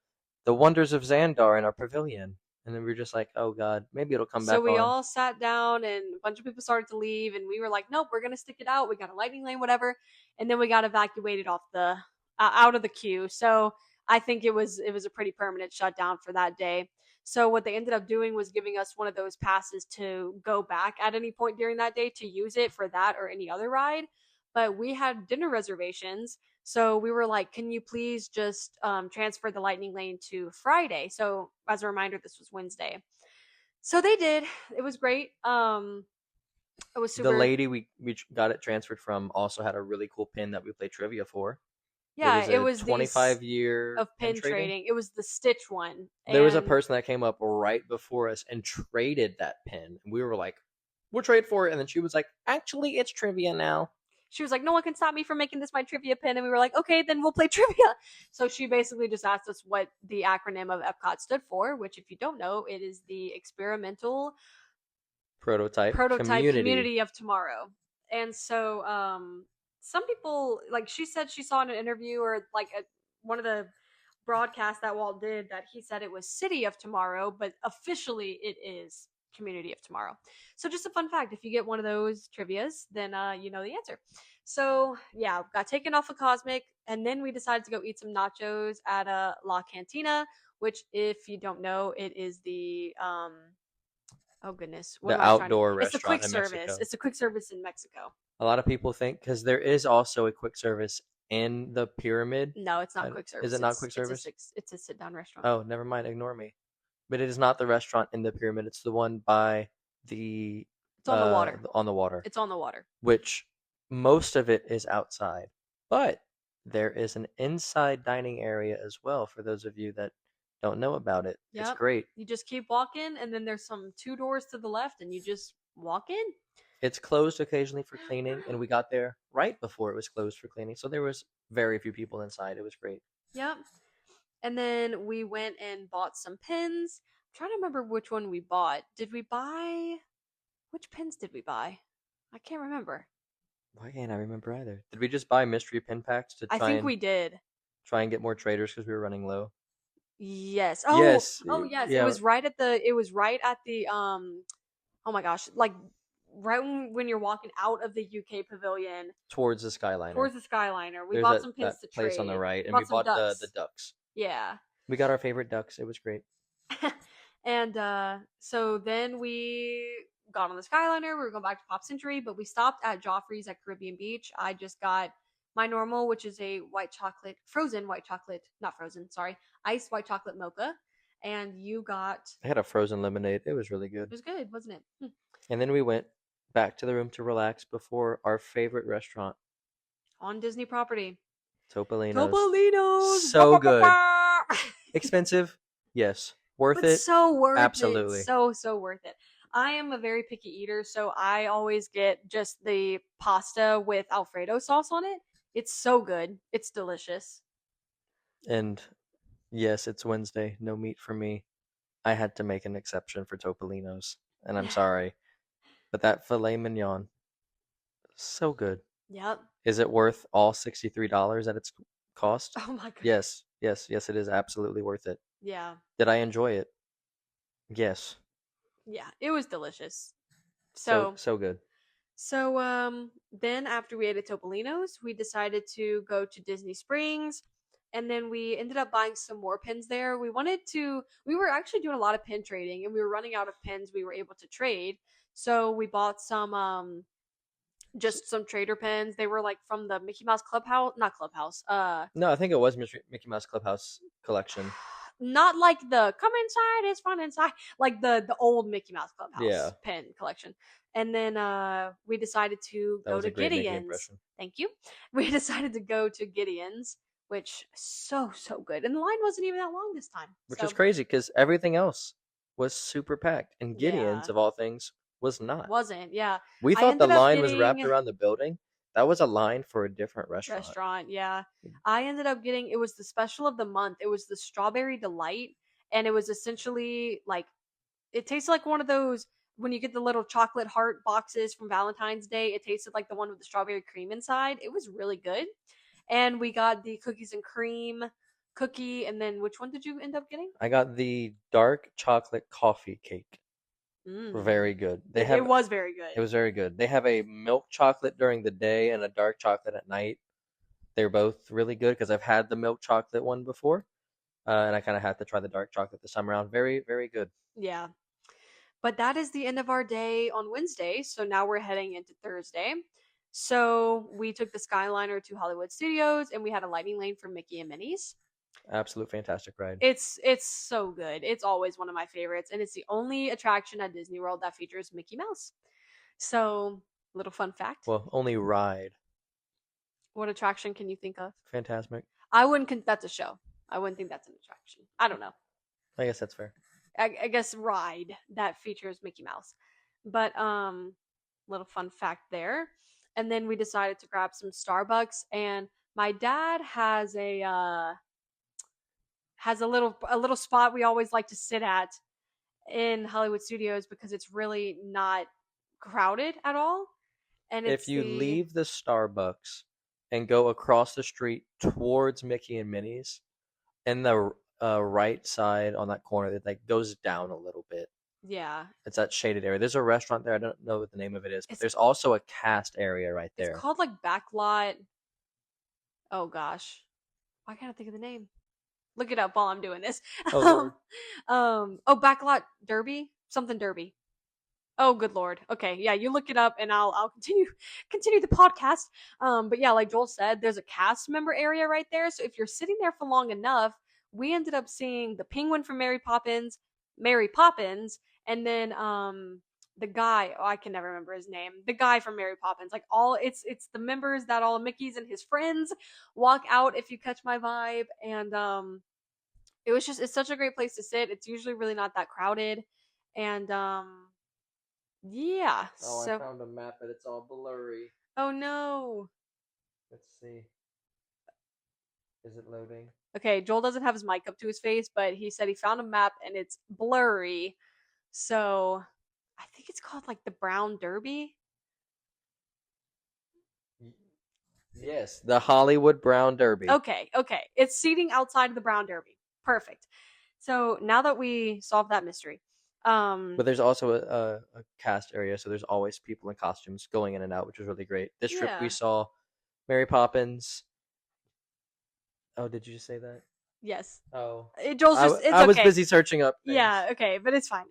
S2: wonders of Xandar in our pavilion. And then we were just like, oh god, maybe it'll come
S1: So
S2: back
S1: we
S2: on.
S1: all sat down and a bunch of people started to leave and we were like, nope, we're gonna stick it out. We got a lightning lane, whatever. And then we got evacuated off the out of the queue. So I think it was a pretty permanent shutdown for that day. So what they ended up doing was giving us one of those passes to go back at any point during that day to use it for that or any other ride. But we had dinner reservations, so we were like, can you please just transfer the lightning lane to Friday? So as a reminder, this was Wednesday. So they did. It was great. It was
S2: The
S1: super.
S2: lady we got it transferred from also had a really cool pin that we played trivia for. It
S1: Yeah,
S2: was
S1: it
S2: a
S1: was these
S2: 25-year
S1: of
S2: pin
S1: pin
S2: trading.
S1: trading. It was the Stitch one,
S2: There was a
S1: and
S2: person that came up right before us and traded that pin. And we were like, we'll trade for it. And then she was like, actually, it's trivia now.
S1: she was like, "No one can stop me from making this my trivia pin." And we were like, "Okay, then we'll play trivia." So she basically just asked us what the acronym of Epcot stood for, which, if you don't know, it is the Experimental
S2: Prototype
S1: Prototype
S2: community.
S1: Community of Tomorrow. And so, some people, like she said, she saw in an interview or like one of the broadcasts that Walt did that he said it was City of Tomorrow, but officially it is Community of Tomorrow. So just a fun fact: if you get one of those trivia's, then you know the answer. So yeah, got taken off of Cosmic, and then we decided to go eat some nachos at La Cantina, which, if you don't know, it is the oh goodness, what
S2: The
S1: am I trying to?
S2: outdoor
S1: It's the quick
S2: restaurant in
S1: service.
S2: Mexico.
S1: It's the quick service in Mexico.
S2: A lot of people think because there is also a quick service in the pyramid.
S1: No, it's not quick
S2: Is
S1: service.
S2: it not
S1: It's
S2: quick
S1: it's a
S2: service?
S1: six. It's a sit down restaurant.
S2: Oh, never mind. Ignore me. But it is not the restaurant in the pyramid. It's the one by the
S1: It's on the water.
S2: on the water,
S1: It's on the water.
S2: which most of it is outside. But there is an inside dining area as well for those of you that don't know about it. It's
S1: Yep.
S2: great.
S1: You just keep walking, and then there's some two doors to the left, and you just walk in.
S2: It's closed occasionally for cleaning, and we got there right before it was closed for cleaning, so there was very few people inside. It was great.
S1: Yep. And then we went and bought some pins. I'm trying to remember which one we bought. Did we buy which pins did we buy? I can't remember.
S2: Why can't I remember either? Did we just buy mystery pin packs to
S1: I
S2: try
S1: think
S2: and
S1: we did.
S2: get more traders because we were running low?
S1: Yes.
S2: Yes,
S1: Oh yes.
S2: yeah,
S1: It was right at the oh my gosh, like right when you're walking out of the UK pavilion
S2: towards the Skyliner.
S1: towards the Skyliner. We
S2: There's
S1: bought some
S2: that
S1: pins to
S2: place on the
S1: trade.
S2: right,
S1: We
S2: and we
S1: bought some
S2: bought the
S1: ducks.
S2: ducks.
S1: Yeah.
S2: We got our favorite ducks. It was great.
S1: And so then we got on the Skyliner. We were going back to Pop Century, but we stopped at Joffrey's at Caribbean Beach. I just got my normal, which is a white chocolate, frozen white chocolate, not frozen, sorry, iced white chocolate mocha. And you got,
S2: I had a frozen lemonade. It was really
S1: it
S2: good.
S1: was good, wasn't it?
S2: And then we went back to the room to relax before our favorite restaurant,
S1: On Disney property.
S2: Topolino's.
S1: Topolino's!
S2: So good. Expensive? Yes. Worth
S1: But
S2: it?
S1: so worth
S2: Absolutely.
S1: it. So worth it. I am a very picky eater, so I always get just the pasta with Alfredo sauce on it. It's so good. It's delicious.
S2: And yes, it's Wednesday. No meat for me. I had to make an exception for Topolino's, and I'm sorry. But that filet mignon, so good.
S1: Yep.
S2: Is it worth all $63 at its cost?
S1: Oh my goodness.
S2: Yes, yes, yes, it is absolutely worth it.
S1: Yeah.
S2: Did I enjoy it? Yes.
S1: Yeah. It was delicious.
S2: So good.
S1: So then after we ate at Topolino's, we decided to go to Disney Springs, and then we ended up buying some more pins there. We were actually doing a lot of pin trading, and we were running out of pins we were able to trade. So we bought some just some trader pins. They were like from the Mickey Mouse Clubhouse, not Clubhouse.
S2: No, I think it was Mickey Mouse Clubhouse collection.
S1: Not like the come inside, it's fun inside, like the old Mickey Mouse Clubhouse
S2: Yeah.
S1: pin collection. And then we decided to
S2: That
S1: go
S2: was
S1: to
S2: a great Mickey
S1: Gideon's.
S2: impression.
S1: Thank you. We decided to go to Gideon's, which so good, and the line wasn't even that long this time.
S2: Which is crazy because everything else was super packed, and Gideon's
S1: Yeah.
S2: of all things was not.
S1: Wasn't, yeah.
S2: We
S1: I
S2: thought the
S1: ended up
S2: line was wrapped
S1: getting
S2: around the building. That was a line for a different restaurant.
S1: yeah. I ended up getting, it was the special of the month. It was the Strawberry Delight, and it was essentially like, it tasted like one of those when you get the little chocolate heart boxes from Valentine's Day. It tasted like the one with the strawberry cream inside. It was really good. And we got the cookies and cream cookie, and then which one did you end up getting?
S2: I got the dark chocolate coffee cake.
S1: Mm.
S2: Very good.
S1: It was very good.
S2: It was very good. They have a milk chocolate during the day and a dark chocolate at night. They're both really good because I've had the milk chocolate one before, and I kind of had to try the dark chocolate this time around. Very, very good.
S1: Yeah. But that is the end of our day on Wednesday. So now we're heading into Thursday. So we took the Skyliner to Hollywood Studios, and we had a lightning lane for Mickey and Minnie's.
S2: Absolute fantastic ride.
S1: It's so good. It's always one of my favorites, and it's the only attraction at Disney World that features Mickey Mouse. So, little fun fact.
S2: Well, only ride.
S1: What attraction can you think of?
S2: Fantastic.
S1: I wouldn't. That's a show. I wouldn't think that's an attraction. I don't know.
S2: I guess that's fair.
S1: I guess ride that features Mickey Mouse. But little fun fact there. And then we decided to grab some Starbucks, and my dad has a little spot we always like to sit at in Hollywood Studios because it's really not crowded at all. And
S2: if you leave the Starbucks and go across the street towards Mickey and Minnie's, in the right side on that corner, it like goes down a little bit.
S1: Yeah.
S2: It's that shaded area. There's a restaurant there. I don't know what the name of it is, but there's also a cast area right there.
S1: It's called like Backlot. Oh gosh. Why can't I think of the name? Look it up while I'm doing this.
S2: Oh,
S1: Backlot Derby? Something Derby. Oh, good lord. Okay, yeah, you look it up, and I'll continue the podcast. But yeah, like Joel said, there's a cast member area right there. So if you're sitting there for long enough, we ended up seeing the penguin from Mary Poppins, and then the guy. Oh, I can never remember his name. The guy from Mary Poppins. Like it's the members that all Mickey's and his friends walk out. If you catch my vibe, and it's such a great place to sit. It's usually really not that crowded, and Yeah.
S2: Oh, I
S1: So,
S2: found a map, but it's all blurry.
S1: oh no.
S2: Let's see. Is it loading?
S1: Okay, Joel doesn't have his mic up to his face, but he said he found a map and it's blurry. So, I think it's called like the Brown Derby.
S2: Yes, the Hollywood Brown Derby.
S1: Okay, okay. It's seating outside of the Brown Derby. Perfect. So, now that we solved that mystery,
S2: But there's also a cast area, so there's always people in costumes going in and out, which is really great. This trip we
S1: yeah.
S2: saw Mary Poppins. Oh, did you just say that?
S1: Yes.
S2: Oh,
S1: Joel's just it's
S2: I was
S1: okay.
S2: busy searching up things.
S1: Yeah, okay, but it's fine.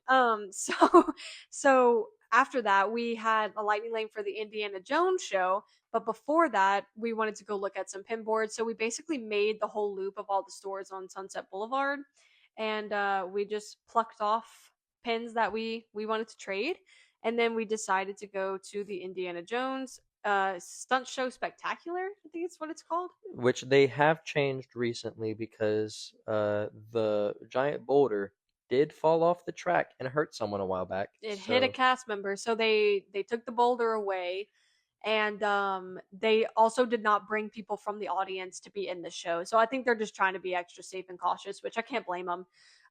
S1: So after that, we had a lightning lane for the Indiana Jones show, but before that, we wanted to go look at some pin boards. So we basically made the whole loop of all the stores on Sunset Boulevard, and we just plucked off pins that we wanted to trade, and then we decided to go to the Indiana Jones stunt show spectacular. I think it's what it's called.
S2: Which they have changed recently because the giant boulder did fall off the track and hurt someone a while back.
S1: It hit a
S2: So
S1: cast member, so they took the boulder away, and they also did not bring people from the audience to be in the show. So I think they're just trying to be extra safe and cautious, which I can't blame them.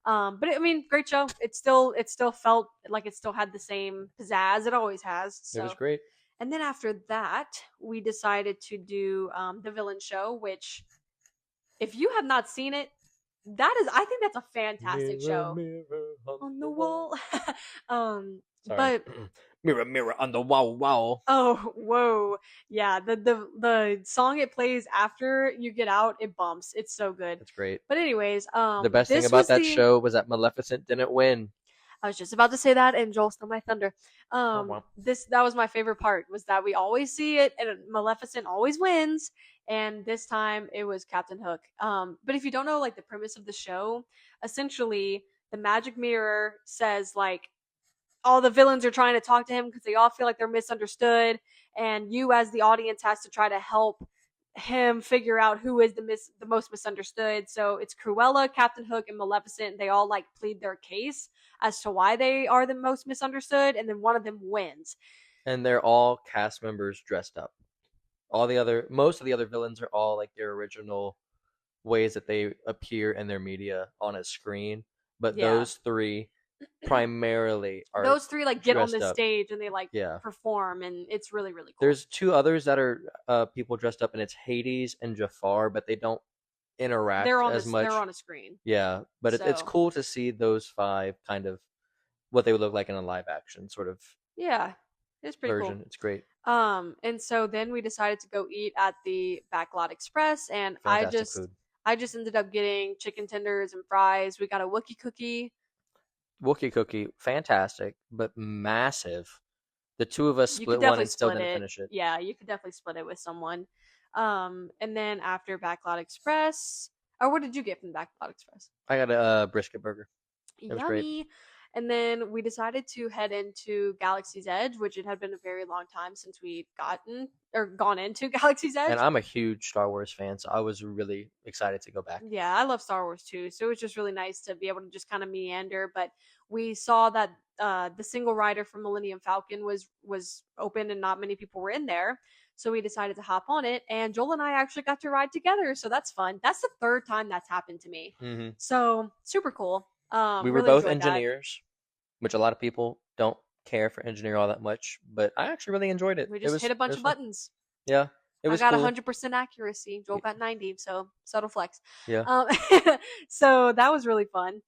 S1: But I mean, great show. It still felt like it still had the same pizzazz it always has.
S2: it was
S1: So,
S2: great.
S1: and then after that, we decided to do the villain show, which if you have not seen it, that is I think that's a fantastic
S2: Mirror,
S1: show
S2: mirror
S1: on the wall.
S2: Sorry.
S1: But
S2: Mirror, mirror on the wall.
S1: oh, whoa. Yeah, the song it plays after you get out, it bumps. It's so good.
S2: That's great.
S1: But anyways,
S2: The best thing
S1: this
S2: about
S1: was
S2: that
S1: the
S2: show was that Maleficent didn't win.
S1: I was just about to say that and Joel stole my thunder.
S2: Oh, wow.
S1: This that was my favorite part was that we always see it and Maleficent always wins, and this time it was Captain Hook. But if you don't know like the premise of the show, essentially the magic mirror says like all the villains are trying to talk to him because they all feel like they're misunderstood, and you as the audience has to try to help him figure out who is the most misunderstood. So it's Cruella, Captain Hook, and Maleficent. They all like plead their case as to why they are the most misunderstood, and then one of them wins.
S2: And they're all cast members dressed up. Most of the other villains are all like their original ways that they appear in their media on a screen. But
S1: Yeah.
S2: those three primarily are
S1: Those three like get on
S2: dressed
S1: the
S2: up.
S1: stage and they like
S2: Yeah.
S1: perform, and it's really really cool.
S2: There's two others that are people dressed up, and it's Hades and Jafar, but they don't interact as much.
S1: They're on a screen.
S2: Yeah, but it's
S1: So
S2: cool to see those five kind of what they would look like in a live action sort of
S1: yeah, it's pretty
S2: version.
S1: cool.
S2: It's great.
S1: And so then we decided to go eat at the Backlot Express, and
S2: Fantastic food.
S1: I just ended up getting chicken tenders and fries. We got a Wookie cookie.
S2: Wookie cookie, fantastic, but massive. The two of us
S1: You could
S2: split one
S1: definitely
S2: and still
S1: split
S2: didn't
S1: it.
S2: finish it.
S1: Yeah, you could definitely split it with someone. And then after Backlot Express, or what did you get from Backlot Express?
S2: I got a brisket burger. It was great.
S1: Yummy. And then we decided to head into Galaxy's Edge, which it had been a very long time since we'd gone into Galaxy's Edge.
S2: And I'm a huge Star Wars fan, so I was really excited to go back.
S1: Yeah, I love Star Wars too. So it was just really nice to be able to just kind of meander. But we saw that the single rider for Millennium Falcon was open and not many people were in there. So we decided to hop on it, and Joel and I actually got to ride together. So that's fun. That's the third time that's happened to me.
S2: Mm-hmm.
S1: So super cool.
S2: We were
S1: really
S2: both
S1: enjoyed that.
S2: engineers, which a lot of people don't care for engineer all that much, but I actually really enjoyed it.
S1: We just hit a bunch of
S2: fun.
S1: buttons.
S2: Yeah, it was
S1: I got
S2: cool.
S1: 100% accuracy. Joel got 90, so subtle flex.
S2: Yeah.
S1: So that was really fun.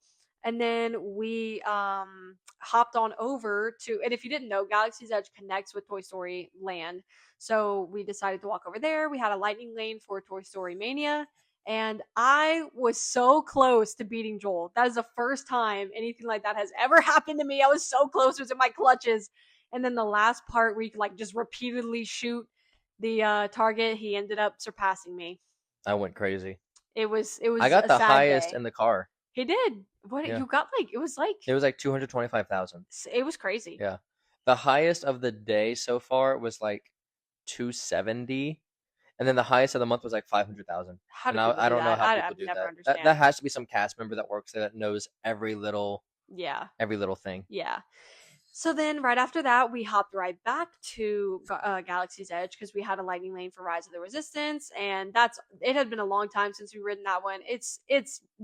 S1: And then we hopped on over to, and if you didn't know, Galaxy's Edge connects with Toy Story Land. So we decided to walk over there. We had a lightning lane for Toy Story Mania. And I was so close to beating Joel. That is the first time anything like that has ever happened to me. I was so close. It was in my clutches. And then the last part where you could like just repeatedly shoot the target, he ended up surpassing me.
S2: I went crazy.
S1: It was.
S2: I got the highest
S1: day.
S2: in the car.
S1: He did. What
S2: Yeah.
S1: you got? It was like
S2: 225,000.
S1: It was crazy.
S2: Yeah, the highest of the day so far was like 270, and then the highest of the month was like 500,000.
S1: How do
S2: And I don't know how people
S1: I've
S2: do
S1: never
S2: that.
S1: understand.
S2: That has to be some cast member that works there that knows every little
S1: Yeah.
S2: thing.
S1: Yeah. So then, right after that, we hopped right back to Galaxy's Edge because we had a lightning lane for Rise of the Resistance, and it had been a long time since we've ridden that one. It's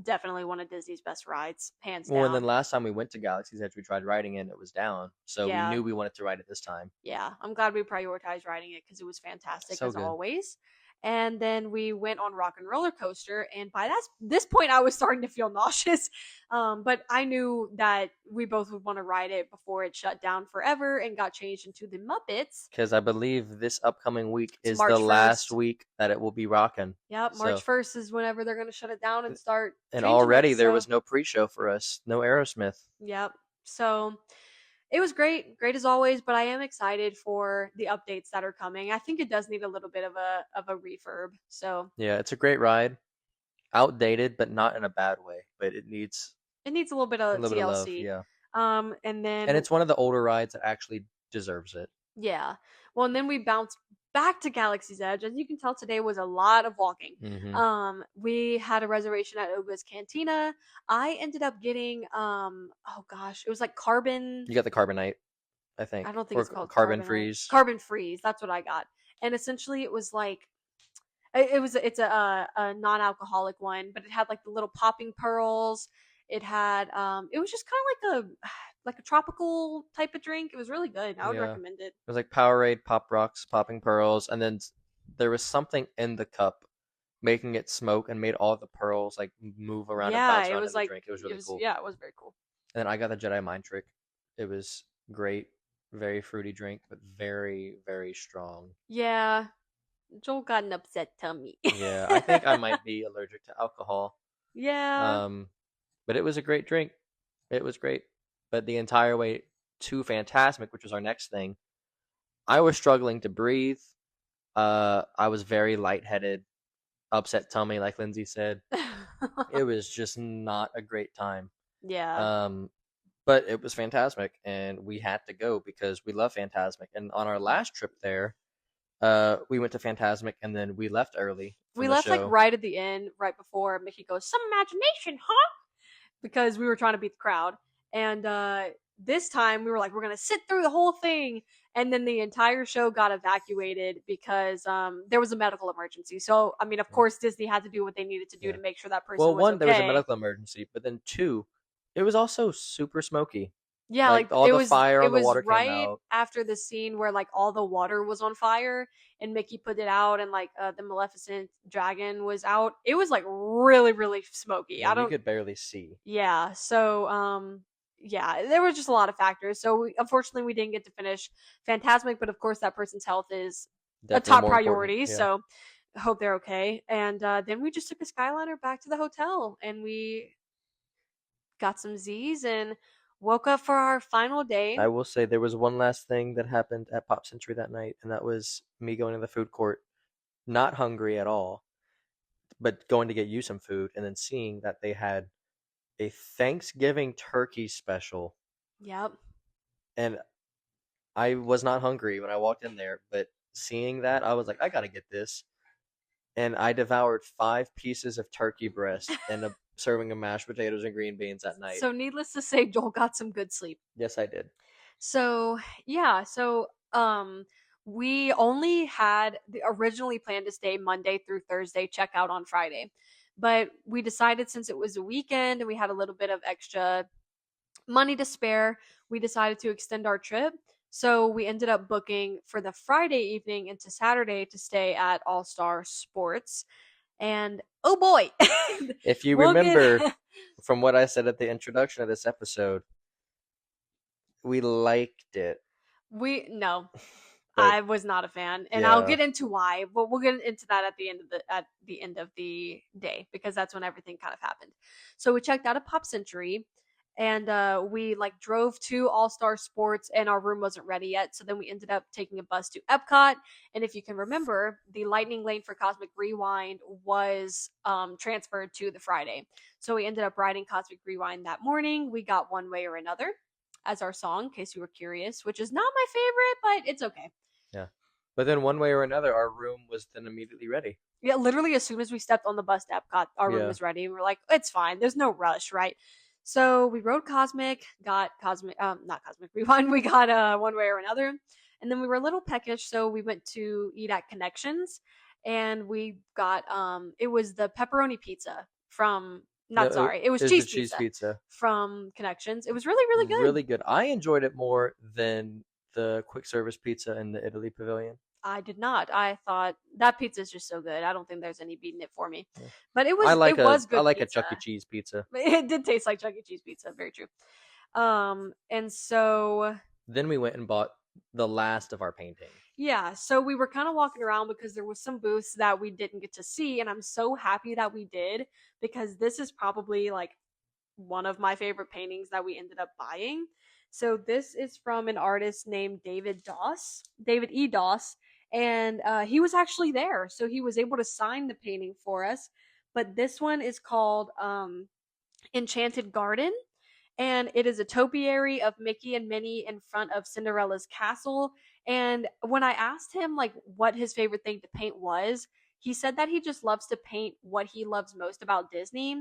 S1: definitely one of Disney's best rides, hands
S2: Well, and then
S1: down.
S2: last time we went to Galaxy's Edge, we tried riding it and it was down. So we
S1: Yeah,
S2: knew we wanted to ride it this time.
S1: yeah. I'm glad we prioritized riding it because it was fantastic
S2: So
S1: as
S2: good.
S1: always. And then we went on Rock and Roller Coaster, and by this point, I was starting to feel nauseous. But I knew that we both would want to ride it before it shut down forever and got changed into the Muppets.
S2: Because I believe this upcoming week
S1: It's
S2: is the
S1: March
S2: last
S1: 1st.
S2: week that it will be rocking.
S1: Yep,
S2: So,
S1: March 1st is whenever they're going to shut it down and start
S2: and
S1: changing it.
S2: already there
S1: So,
S2: was no pre-show for us, no Aerosmith.
S1: yep. So, it was great as always, but I am excited for the updates that are coming. I think it does need a little bit of a refurb. So,
S2: Yeah, it's a great ride. Outdated, but not in a bad way. But
S1: it needs a little bit
S2: a
S1: of
S2: little bit of love,
S1: TLC.
S2: yeah.
S1: And
S2: And
S1: then
S2: it's one of the older rides that actually deserves it.
S1: yeah. Well, and then we bounced back to Galaxy's Edge. As you can tell, today was a lot of walking.
S2: Hmm.
S1: We had a reservation at Oga's Cantina. I ended up getting oh gosh, it was like carbon.
S2: You got the Carbonite, I think,
S1: I don't think
S2: or
S1: it's called
S2: Carbon
S1: Carbonite.
S2: Freeze.
S1: Carbon Freeze. That's what I got. And essentially, it was like it's a non-alcoholic one, but it had like the little popping pearls. It had it was just kind of like a tropical type of drink. It was really good. I would
S2: Yeah.
S1: recommend it.
S2: It was like Powerade, Pop Rocks, Popping Pearls, and then there was something in the cup making it smoke and made all the pearls like move around and
S1: Yeah,
S2: bounce
S1: it
S2: around
S1: was
S2: in the
S1: like
S2: drink. It was really cool.
S1: yeah, it was very cool.
S2: And then I got the Jedi Mind Trick. It was great, very fruity drink, but very, very strong.
S1: Yeah, Joel got an upset tummy.
S2: Yeah, I think I might be allergic to alcohol.
S1: Yeah.
S2: Um, but it was a great drink. It was great. But the entire way to Fantasmic, which was our next thing, I was struggling to breathe. I was very lightheaded, upset tummy, like Lindsay said. It was just not a great time.
S1: Yeah.
S2: But it was Fantasmic, and we had to go because we love Fantasmic. And on our last trip there, we went to Fantasmic, and then we left early from
S1: We
S2: the
S1: left like
S2: show.
S1: right at the end, right before Mickey goes, "Some imagination, huh?" Because we were trying to beat the crowd. And this time we were like, we're gonna sit through the whole thing, and then the entire show got evacuated because there was a medical emergency. So I mean, of course, Disney had to do what they needed to do
S2: Yeah.
S1: to make sure that person
S2: Well,
S1: was
S2: one, there was a
S1: okay.
S2: medical emergency, but then two, it was also super smoky.
S1: Yeah,
S2: Like all the fire on the water came
S1: right
S2: out.
S1: after the scene where like all the water was on fire and Mickey put it out and like the Maleficent dragon was out. It was like really smoky.
S2: Yeah,
S1: I
S2: you
S1: don't
S2: could barely see.
S1: Yeah, so yeah, there were just a lot of factors. So unfortunately we didn't get to finish Fantasmic, but of course that person's health is a
S2: Definitely
S1: top
S2: more important.
S1: priority.
S2: Yeah.
S1: So I hope they're okay. And then we just took a Skyliner back to the hotel and we got some Z's and woke up for our final day.
S2: I will say there was one last thing that happened at Pop Century that night, and that was me going to the food court, not hungry at all, but going to get you some food, and then seeing that they had a Thanksgiving turkey special.
S1: Yep.
S2: And I was not hungry when I walked in there, but seeing that, I was like, I gotta get this. And I devoured 5 pieces of turkey breast and a serving of mashed potatoes and green beans at night.
S1: So needless to say, Joel got some good sleep.
S2: Yes, I did.
S1: So yeah, we only had originally planned to stay Monday through Thursday, check out on Friday. But we decided since it was a weekend and we had a little bit of extra money to spare, we decided to extend our trip. So we ended up booking for the Friday evening into Saturday to stay at All Star Sports. And oh boy,
S2: If you
S1: we'll
S2: remember
S1: get
S2: from what I said at the introduction of this episode, we liked it.
S1: no,
S2: But
S1: I was not a fan, and I'll get into why, but we'll get into that at the end of the day because that's when everything kind of happened. So we checked out a Pop Century, and we like drove to All Star Sports, and our room wasn't ready yet. So then we ended up taking a bus to Epcot, and if you can remember, the Lightning Lane for Cosmic Rewind was transferred to the Friday. So we ended up riding Cosmic Rewind that morning. We got One Way or Another as our song, in case you were curious, which is not my favorite, but it's okay.
S2: yeah. But then one way or another, our room was then immediately ready.
S1: Yeah, literally as soon as we stepped on the bus to Epcot, our room
S2: Yeah.
S1: was ready. And we're like, it's fine. There's no rush, right? So we rode Cosmic, got Cosmic, not Cosmic Rewind. We got One Way or Another, and then we were a little peckish, so we went to eat at Connections, and we got it was the pepperoni pizza from, not
S2: No,
S1: sorry, it was
S2: is the
S1: cheese
S2: cheese
S1: pizza
S2: pizza.
S1: from Connections. It was really really good.
S2: Really good. I enjoyed it more than the quick service pizza in the Italy Pavilion.
S1: I did not. I thought that pizza is just so good. I don't think there's any beating it for me.
S2: Yeah.
S1: But
S2: I like
S1: it
S2: a
S1: was
S2: I
S1: good
S2: like a
S1: pizza.
S2: Chuck E. Cheese pizza.
S1: It did taste like Chuck E. Cheese pizza. Very true. And so
S2: Then we went and bought the last of our painting.
S1: yeah, so we were kind of walking around because there was some booths that we didn't get to see, and I'm so happy that we did because this is probably like one of my favorite paintings that we ended up buying. So this is from an artist named David Doss, David E. Doss, and he was actually there, so he was able to sign the painting for us. But this one is called Enchanted Garden, and it is a topiary of Mickey and Minnie in front of Cinderella's castle. And when I asked him like what his favorite thing to paint was, he said that he just loves to paint what he loves most about Disney,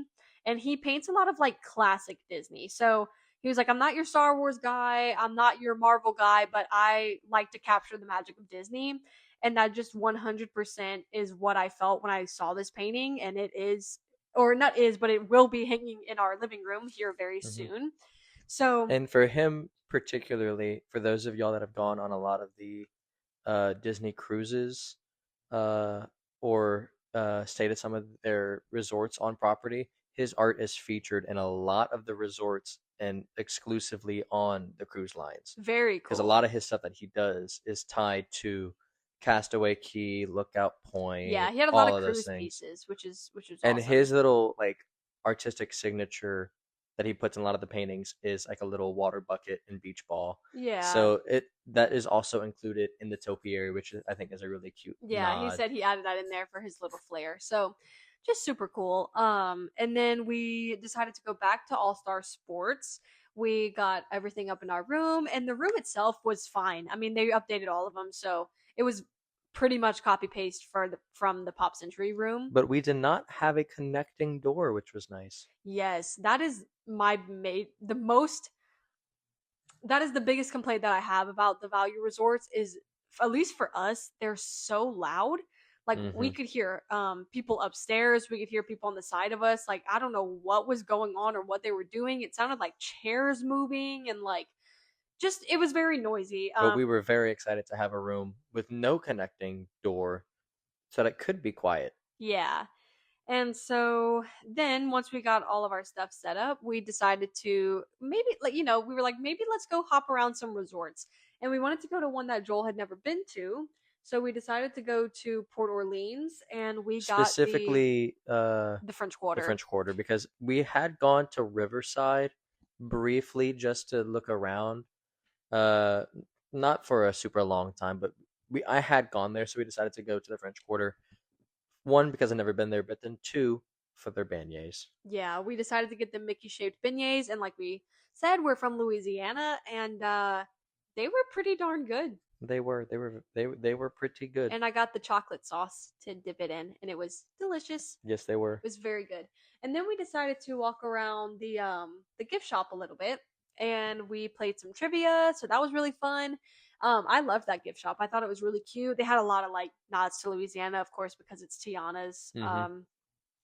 S1: and he paints a lot of like classic Disney. So he was like, I'm not your Star Wars guy, I'm not your Marvel guy, but I like to capture the magic of Disney. And that just 100% is what I felt when I saw this painting. And it is, or not is, but it will be hanging in our living room here very
S2: Mhm.
S1: soon. So
S2: And for him particularly, for those of y'all that have gone on a lot of the Disney cruises, uh, or stayed at some of their resorts on property, his art is featured in a lot of the resorts and exclusively on the cruise lines.
S1: very
S2: Because a
S1: cool.
S2: lot of his stuff that he does is tied to Castaway Key, Lookout
S1: Yeah,
S2: Point,
S1: he had a lot of
S2: all of those
S1: cruise
S2: things.
S1: pieces, which is
S2: And
S1: awesome.
S2: his little like artistic signature that he puts in a lot of the paintings is like a little water bucket and beach ball.
S1: Yeah.
S2: So it that is also included in the topiary, which I think is a really cute
S1: Yeah, he
S2: nod.
S1: said he added that in there for his little flair. So just super cool. And then we decided to go back to All Star Sports. We got everything up in our room, and the room itself was fine. I mean, they updated all of them, so it was pretty much copy paste for the from the Pop Century room.
S2: But we did not have a connecting door, which was nice.
S1: Yes, that is my mate. The most that is the biggest complaint that I have about the value resorts is, at least for us, they're so loud. Like we
S2: Hmm.
S1: could hear people upstairs, we could hear people on the side of us. Like I don't know what was going on or what they were doing. It sounded like chairs moving and like just it was very noisy.
S2: But we were very excited to have a room with no connecting door so that it could be quiet.
S1: Yeah. And so then once we got all of our stuff set up, we decided to maybe like we were like maybe let's go hop around some resorts. And we wanted to go to one that Joel had never been to. So we decided to go to Port Orleans and we got
S2: Specifically,
S1: the French
S2: the
S1: Quarter.
S2: French Quarter, because we had gone to Riverside briefly just to look around. Uh, Not for a super long time, but I had gone there, so we decided to go to the French Quarter. One, because I've never been there, but then two, for their beignets.
S1: Yeah, we decided to get the Mickey shaped beignets and like we said we're from Louisiana and they were pretty darn good.
S2: They were pretty good.
S1: And I got the chocolate sauce to dip it in, and it was delicious.
S2: Yes, they were.
S1: It was very good. And then we decided to walk around the gift shop a little bit, and we played some trivia, so that was really fun. I loved that gift shop. I thought it was really cute. They had a lot of like nods to Louisiana, of course, because it's Tiana's.
S2: Hmm.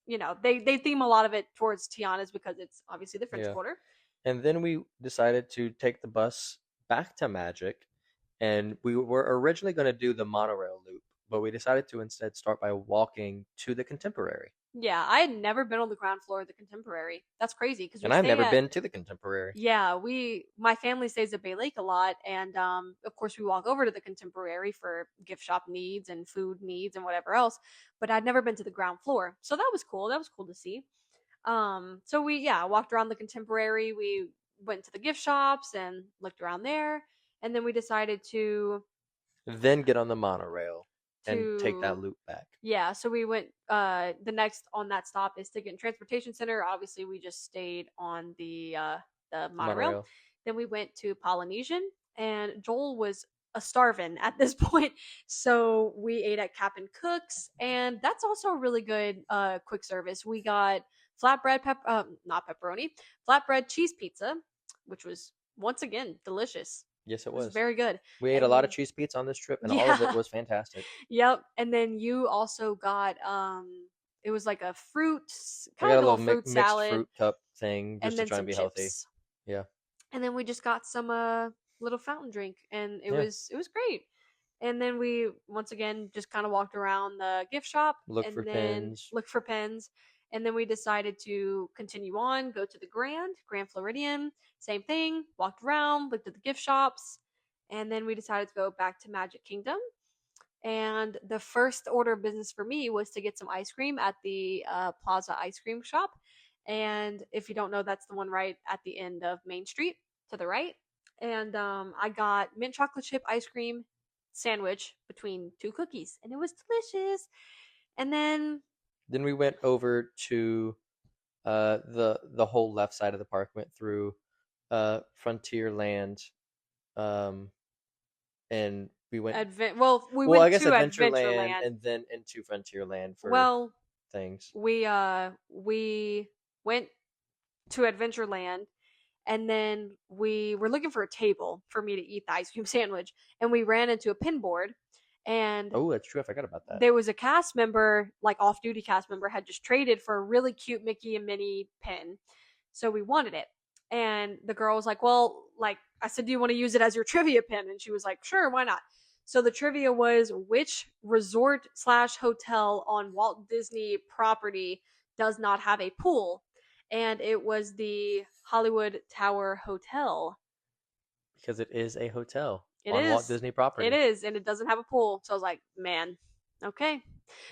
S1: They theme a lot of it towards Tiana's because it's obviously the French
S2: Yeah.
S1: Quarter.
S2: And then we decided to take the bus back to Magic, and we were originally going to do the monorail loop, but we decided to instead start by walking to the Contemporary.
S1: Yeah, I had never been on the ground floor of the Contemporary. That's crazy because we
S2: And I've
S1: stay
S2: never
S1: at
S2: been to the Contemporary.
S1: yeah, my family stays at Bay Lake a lot, and of course we walk over to the Contemporary for gift shop needs and food needs and whatever else. But I'd never been to the ground floor, so that was cool. That was cool to see. So we walked around the Contemporary. We went to the gift shops and looked around there, and then we decided
S2: Then get on the monorail and take that
S1: to
S2: loop back.
S1: yeah. So we went. The next on that stop is Ticket and Transportation Center. Obviously, we just stayed on the
S2: The
S1: monorail.
S2: monorail.
S1: Then we went to Polynesian, and Joel was a starving at this point, so we ate at Cap'n Cook's, and that's also a really good quick service. We got not pepperoni, flatbread cheese pizza, which was once again delicious.
S2: Yes, it
S1: It was
S2: was.
S1: very good.
S2: We ate a lot of
S1: And
S2: cheese pizza on this trip, and all of it
S1: yeah,
S2: was fantastic.
S1: yep. And then you also got it was like a fruit,
S2: I
S1: kind of
S2: got
S1: like
S2: a
S1: a little
S2: little
S1: fruit
S2: mixed
S1: salad,
S2: fruit cup thing just
S1: and
S2: to
S1: then
S2: try and
S1: some
S2: be healthy.
S1: chips.
S2: Yeah,
S1: And then we just got some little fountain drink, and
S2: yeah.
S1: it was great. And then we once again just kind of walked around the gift shop
S2: Look for
S1: and then
S2: pins.
S1: looked for pens. And then we decided to continue on, go to the Grand Floridian, same thing, walked around, looked at the gift shops, and then we decided to go back to Magic Kingdom. And the first order of business for me was to get some ice cream at the Plaza Ice Cream Shop. And if you don't know, that's the one right at the end of Main Street to the right. And I got mint chocolate chip ice cream sandwich between two cookies, and it was delicious. And then
S2: Then we went over to the whole left side of the park. Went through Frontierland, um, and we went.
S1: we
S2: Well, I
S1: went
S2: guess
S1: to
S2: Adventureland,
S1: Adventureland.
S2: and then into Frontierland for
S1: Well,
S2: things.
S1: we went to Adventureland, and then we were looking for a table for me to eat the ice cream sandwich, and we ran into a pin board, and
S2: Oh, that's true. I forgot about that.
S1: there was a cast member, like off-duty cast member, had just traded for a really cute Mickey and Minnie pin, so we wanted it. And the girl was like, well, like I said, do you want to use it as your trivia pin? And she was like, sure, why not? So the trivia was, which resort slash hotel on Walt Disney property does not have a pool? And it was the Hollywood Tower Hotel.
S2: Because it is a hotel
S1: It
S2: on Walt
S1: is.
S2: Disney
S1: It
S2: property.
S1: is, and it doesn't have a pool. So I was like, man, okay.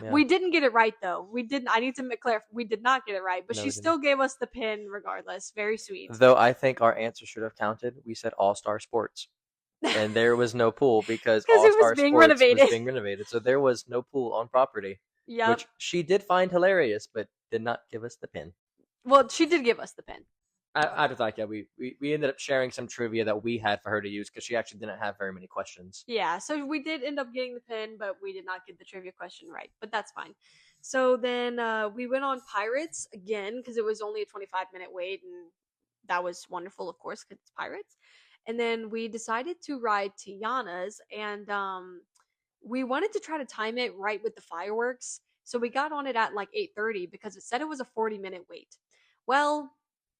S2: Yeah.
S1: We didn't get it right though. We didn't. I need to make clear. We did not get it right, but
S2: No,
S1: she
S2: we didn't.
S1: still gave us the pin regardless. Very sweet.
S2: Though I think our answer should have counted. We said All Star Sports, and there was no pool because
S1: Because
S2: All
S1: it was
S2: Star
S1: being
S2: Sports was
S1: renovated.
S2: being renovated. So there was no pool on property,
S1: Yep.
S2: which she did find hilarious, but did not give us the pin.
S1: Well, she did give us the pin.
S2: I just like, yeah, we ended up sharing some trivia that we had for her to use because she actually didn't have very many questions.
S1: Yeah, so we did end up getting the pin, but we did not get the trivia question right. But that's fine. So then we went on Pirates again because it was only a 25-minute wait, and that was wonderful, of course, because it's Pirates. And then we decided to ride Tiana's, and we wanted to try to time it right with the fireworks. So we got on it at like 8:30 because it said it was a 40-minute wait. Well,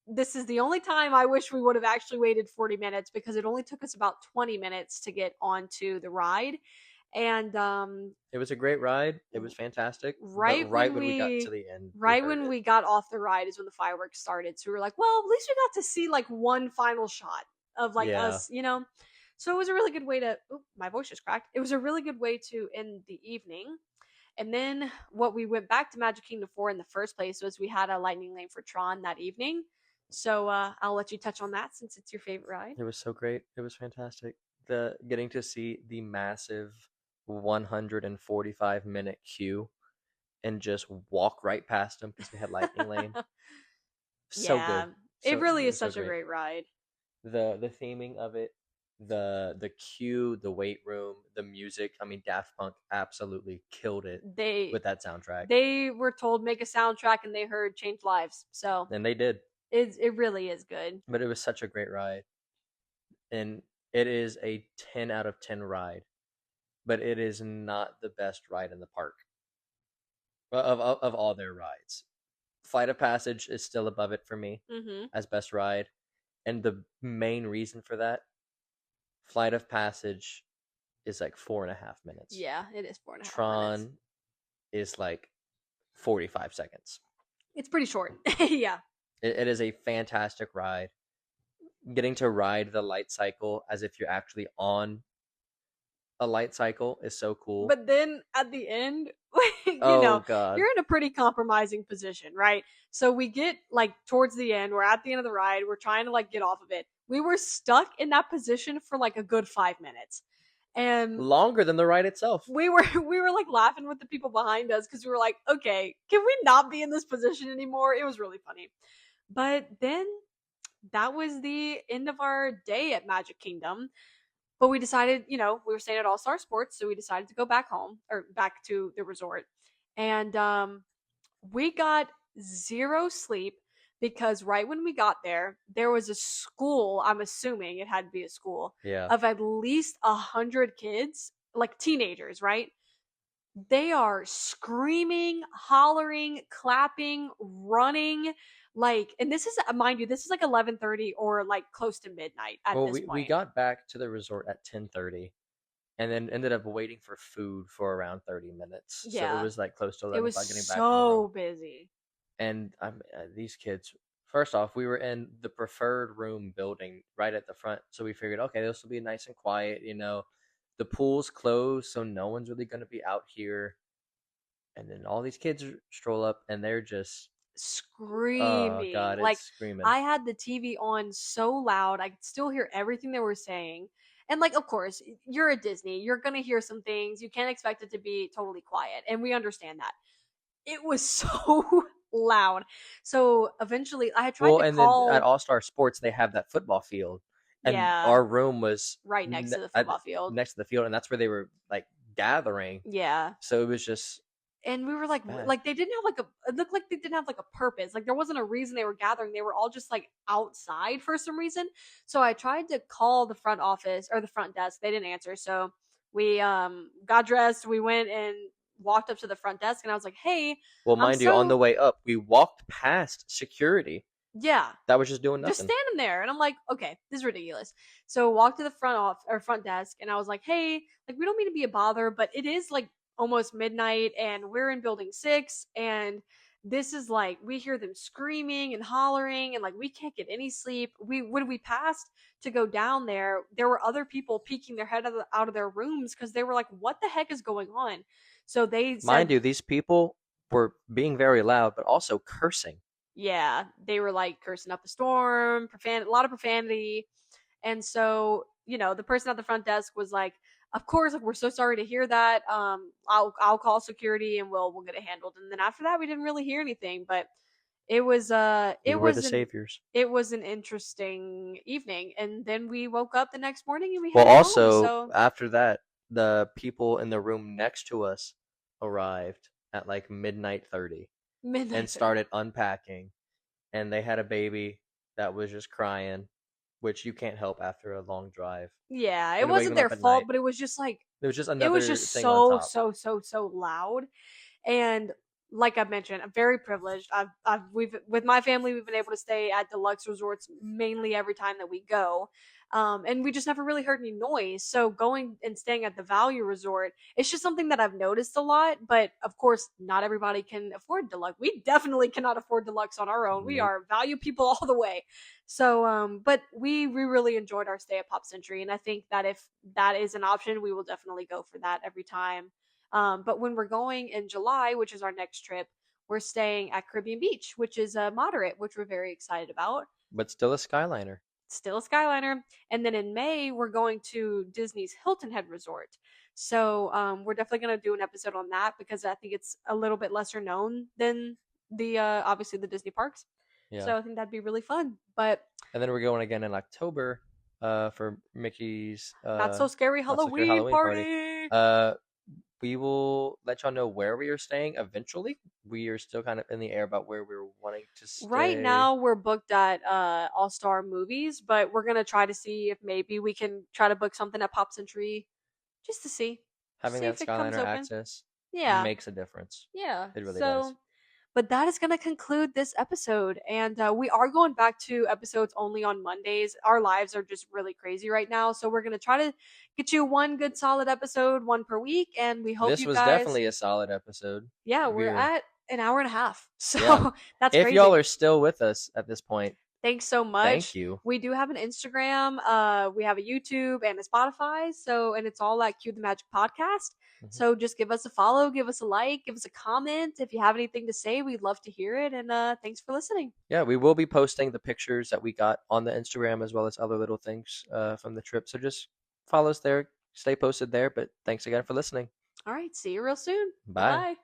S1: this is the only time I wish we would have actually waited 40 minutes because it only took us about 20 minutes to get onto the ride. And
S2: It was a great ride. It was fantastic. But
S1: right
S2: right
S1: when
S2: when we got to the end, we
S1: right
S2: heard
S1: when
S2: it.
S1: we got off the ride is when the fireworks started. So we were like, well, at least we got to see like one final shot of like
S2: Yeah.
S1: us, you know. So it was a really good way to my voice just cracked. It was a really good way to end the evening. And then what we went back to Magic Kingdom for in the first place was we had a lightning lane for Tron that evening. So I'll let you touch on that since it's your favorite ride.
S2: It was so great. It was fantastic. The getting to see the massive 145-minute queue and just walk right past them because they had Lightning Lane. So
S1: Yeah,
S2: good.
S1: it
S2: So
S1: really
S2: it
S1: is
S2: was so
S1: such a
S2: great.
S1: great ride.
S2: The theming of it, the queue, the wait room, the music. I mean, Daft Punk absolutely killed it
S1: They
S2: with that soundtrack,
S1: they were told make a soundtrack and they heard change lives. So
S2: and they did.
S1: it really is good.
S2: But it was such a great ride, and it is a 10 out of 10 ride. But it is not the best ride in the park of all their rides. Flight of Passage is still above it for me
S1: Mm-hmm.
S2: as best ride, and the main reason for that, Flight of Passage is like 4.5 minutes.
S1: Yeah, it is 4.5 minutes.
S2: Tron is like 45 seconds.
S1: It's pretty short. Yeah.
S2: It is a fantastic ride. Getting to ride the light cycle as if you're actually on a light cycle is so cool.
S1: But then at the end,
S2: oh god,
S1: you're in a pretty compromising position, right? So we get like towards the end, we're at the end of the ride, we're trying to like get off of it. We were stuck in that position for like a good 5 minutes. And
S2: longer than the ride itself.
S1: we were like laughing with the people behind us because we were like, okay, can we not be in this position anymore? It was really funny. But then that was the end of our day at Magic Kingdom. But we decided, we were staying at All Star Sports, so we decided to go back home or back to the resort. And we got zero sleep because right when we got there, there was a school, I'm assuming it had to be a school,
S2: Yeah.
S1: of at least 100 kids, like teenagers, right? They are screaming, hollering, clapping, running, like, and this is, mind you, this is like 11:30 or like close to midnight at
S2: Well,
S1: this
S2: we
S1: point.
S2: got back to the resort at 10:30 and then ended up waiting for food for around 30 minutes. So it
S1: Yeah,
S2: was like close to
S1: it
S2: 11
S1: was
S2: o'clock getting back in the room.
S1: so busy.
S2: And these kids, first off, we were in the preferred room building right at the front. So we figured, okay, this will be nice and quiet. The pool's closed, so no one's really going to be out here. And then all these kids stroll up and they're just, oh
S1: Screaming.
S2: God, it's
S1: Like,
S2: screaming.
S1: I had the TV on so loud, I could still hear everything they were saying. And, like, of course, you're at Disney. You're going to hear some things. You can't expect it to be totally quiet. And we understand that. It was so loud. So eventually, I had tried
S2: Well,
S1: to
S2: and then at
S1: call,
S2: All Star Sports, they have that football field. And
S1: yeah,
S2: our room was
S1: right next to the football field.
S2: next to the field, and that's where they were like gathering.
S1: Yeah.
S2: So it was just
S1: And we were like,
S2: bad.
S1: they didn't have like it looked like they didn't have like a purpose. Like there wasn't a reason they were gathering. They were all just like outside for some reason. So I tried to call the front office or the front desk. They didn't answer. So we got dressed. We went and walked up to the front desk and I was like, "Hey,
S2: Well,
S1: I'm
S2: mind you, on the
S1: so
S2: way up, we walked past security
S1: yeah,
S2: that was just doing
S1: just
S2: nothing.
S1: standing there." And I'm like, "Okay, this is ridiculous." So walked to the front desk and I was like, "Hey, like we don't mean to be a bother, but it is like almost midnight and we're in building 6 and this is like we hear them screaming and hollering and like we can't get any sleep. We when we passed to go down there were other people peeking their head out of their rooms cuz they were like what the heck is going on?" So they
S2: Mind
S1: said
S2: you, these people were being very loud, but also cursing.
S1: yeah, they were like cursing up a storm, a lot of profanity. And so, the person at the front desk was like, "Of course, like we're so sorry to hear that. I'll call security and we'll get it handled." And then after that, we didn't really hear anything, but
S2: We were the saviors.
S1: it was an interesting evening. And then we woke up the next morning and we
S2: Well,
S1: headed home.
S2: also
S1: So
S2: after that, the people in the room next to us arrived at like midnight 30 and
S1: midnight 30.
S2: started unpacking, and they had a baby that was just crying, which you can't help after a long drive.
S1: Yeah, it
S2: And wake
S1: wasn't
S2: them
S1: their
S2: up at
S1: fault,
S2: night.
S1: but it was just like
S2: It was just
S1: it was
S2: another
S1: just
S2: thing on
S1: so
S2: top.
S1: so so so loud. And like I mentioned, I'm very privileged. We've with my family, we've been able to stay at deluxe resorts mainly every time that we go, and we just never really heard any noise. So going and staying at the value resort, it's just something that I've noticed a lot. But of course, not everybody can afford deluxe. We definitely cannot afford deluxe on our own. We
S2: Nope.
S1: are value people all the way. So, but we really enjoyed our stay at Pop Century, and I think that if that is an option, we will definitely go for that every time. But when we're going in July, which is our next trip, we're staying at Caribbean Beach, which is a moderate, which we're very excited about.
S2: But still a Skyliner.
S1: Still a Skyliner. And then in May, we're going to Disney's Hilton Head Resort. So we're definitely going to do an episode on that because I think it's a little bit lesser known than the obviously the Disney parks.
S2: Yeah.
S1: So I think that'd be really fun. But
S2: And then we're going again in October for Mickey's
S1: not so scary
S2: Not So Scary
S1: Halloween
S2: Halloween Party.
S1: party.
S2: We will let y'all know where we are staying eventually. We are still kind of in the air about where we're wanting to
S1: Right
S2: stay.
S1: now we're booked at All Star Movies, but we're gonna try to see if maybe we can try to book something at Pop Century just to
S2: Having
S1: see
S2: that
S1: if it comes
S2: Skyliner
S1: open.
S2: access
S1: Yeah,
S2: makes a difference.
S1: yeah.
S2: It really does.
S1: So, but that is gonna conclude this episode, and we are going back to episodes only on Mondays. Our lives are just really crazy right now, so we're gonna try to get you one good solid episode, one per week, and we hope
S2: This
S1: you
S2: was
S1: guys.
S2: definitely a solid episode.
S1: Yeah, we're
S2: We're
S1: at an hour and a half,
S2: Yeah.
S1: so that's
S2: If y'all
S1: crazy.
S2: are still with us at this point,
S1: Thanks so
S2: thank
S1: much.
S2: you.
S1: We do have an Instagram, we have a YouTube and a Spotify, so and it's all at Cue the Magic Podcast.
S2: Mhm.
S1: So just give us a follow, give us a like, give us a comment. If you have anything to say, we'd love to hear it. And thanks for listening.
S2: Yeah, we will be posting the pictures that we got on the Instagram as well as other little things from the trip. So just follow us there, stay posted there. But thanks again for listening.
S1: All right, see you real soon. Bye
S2: Bye.
S1: bye.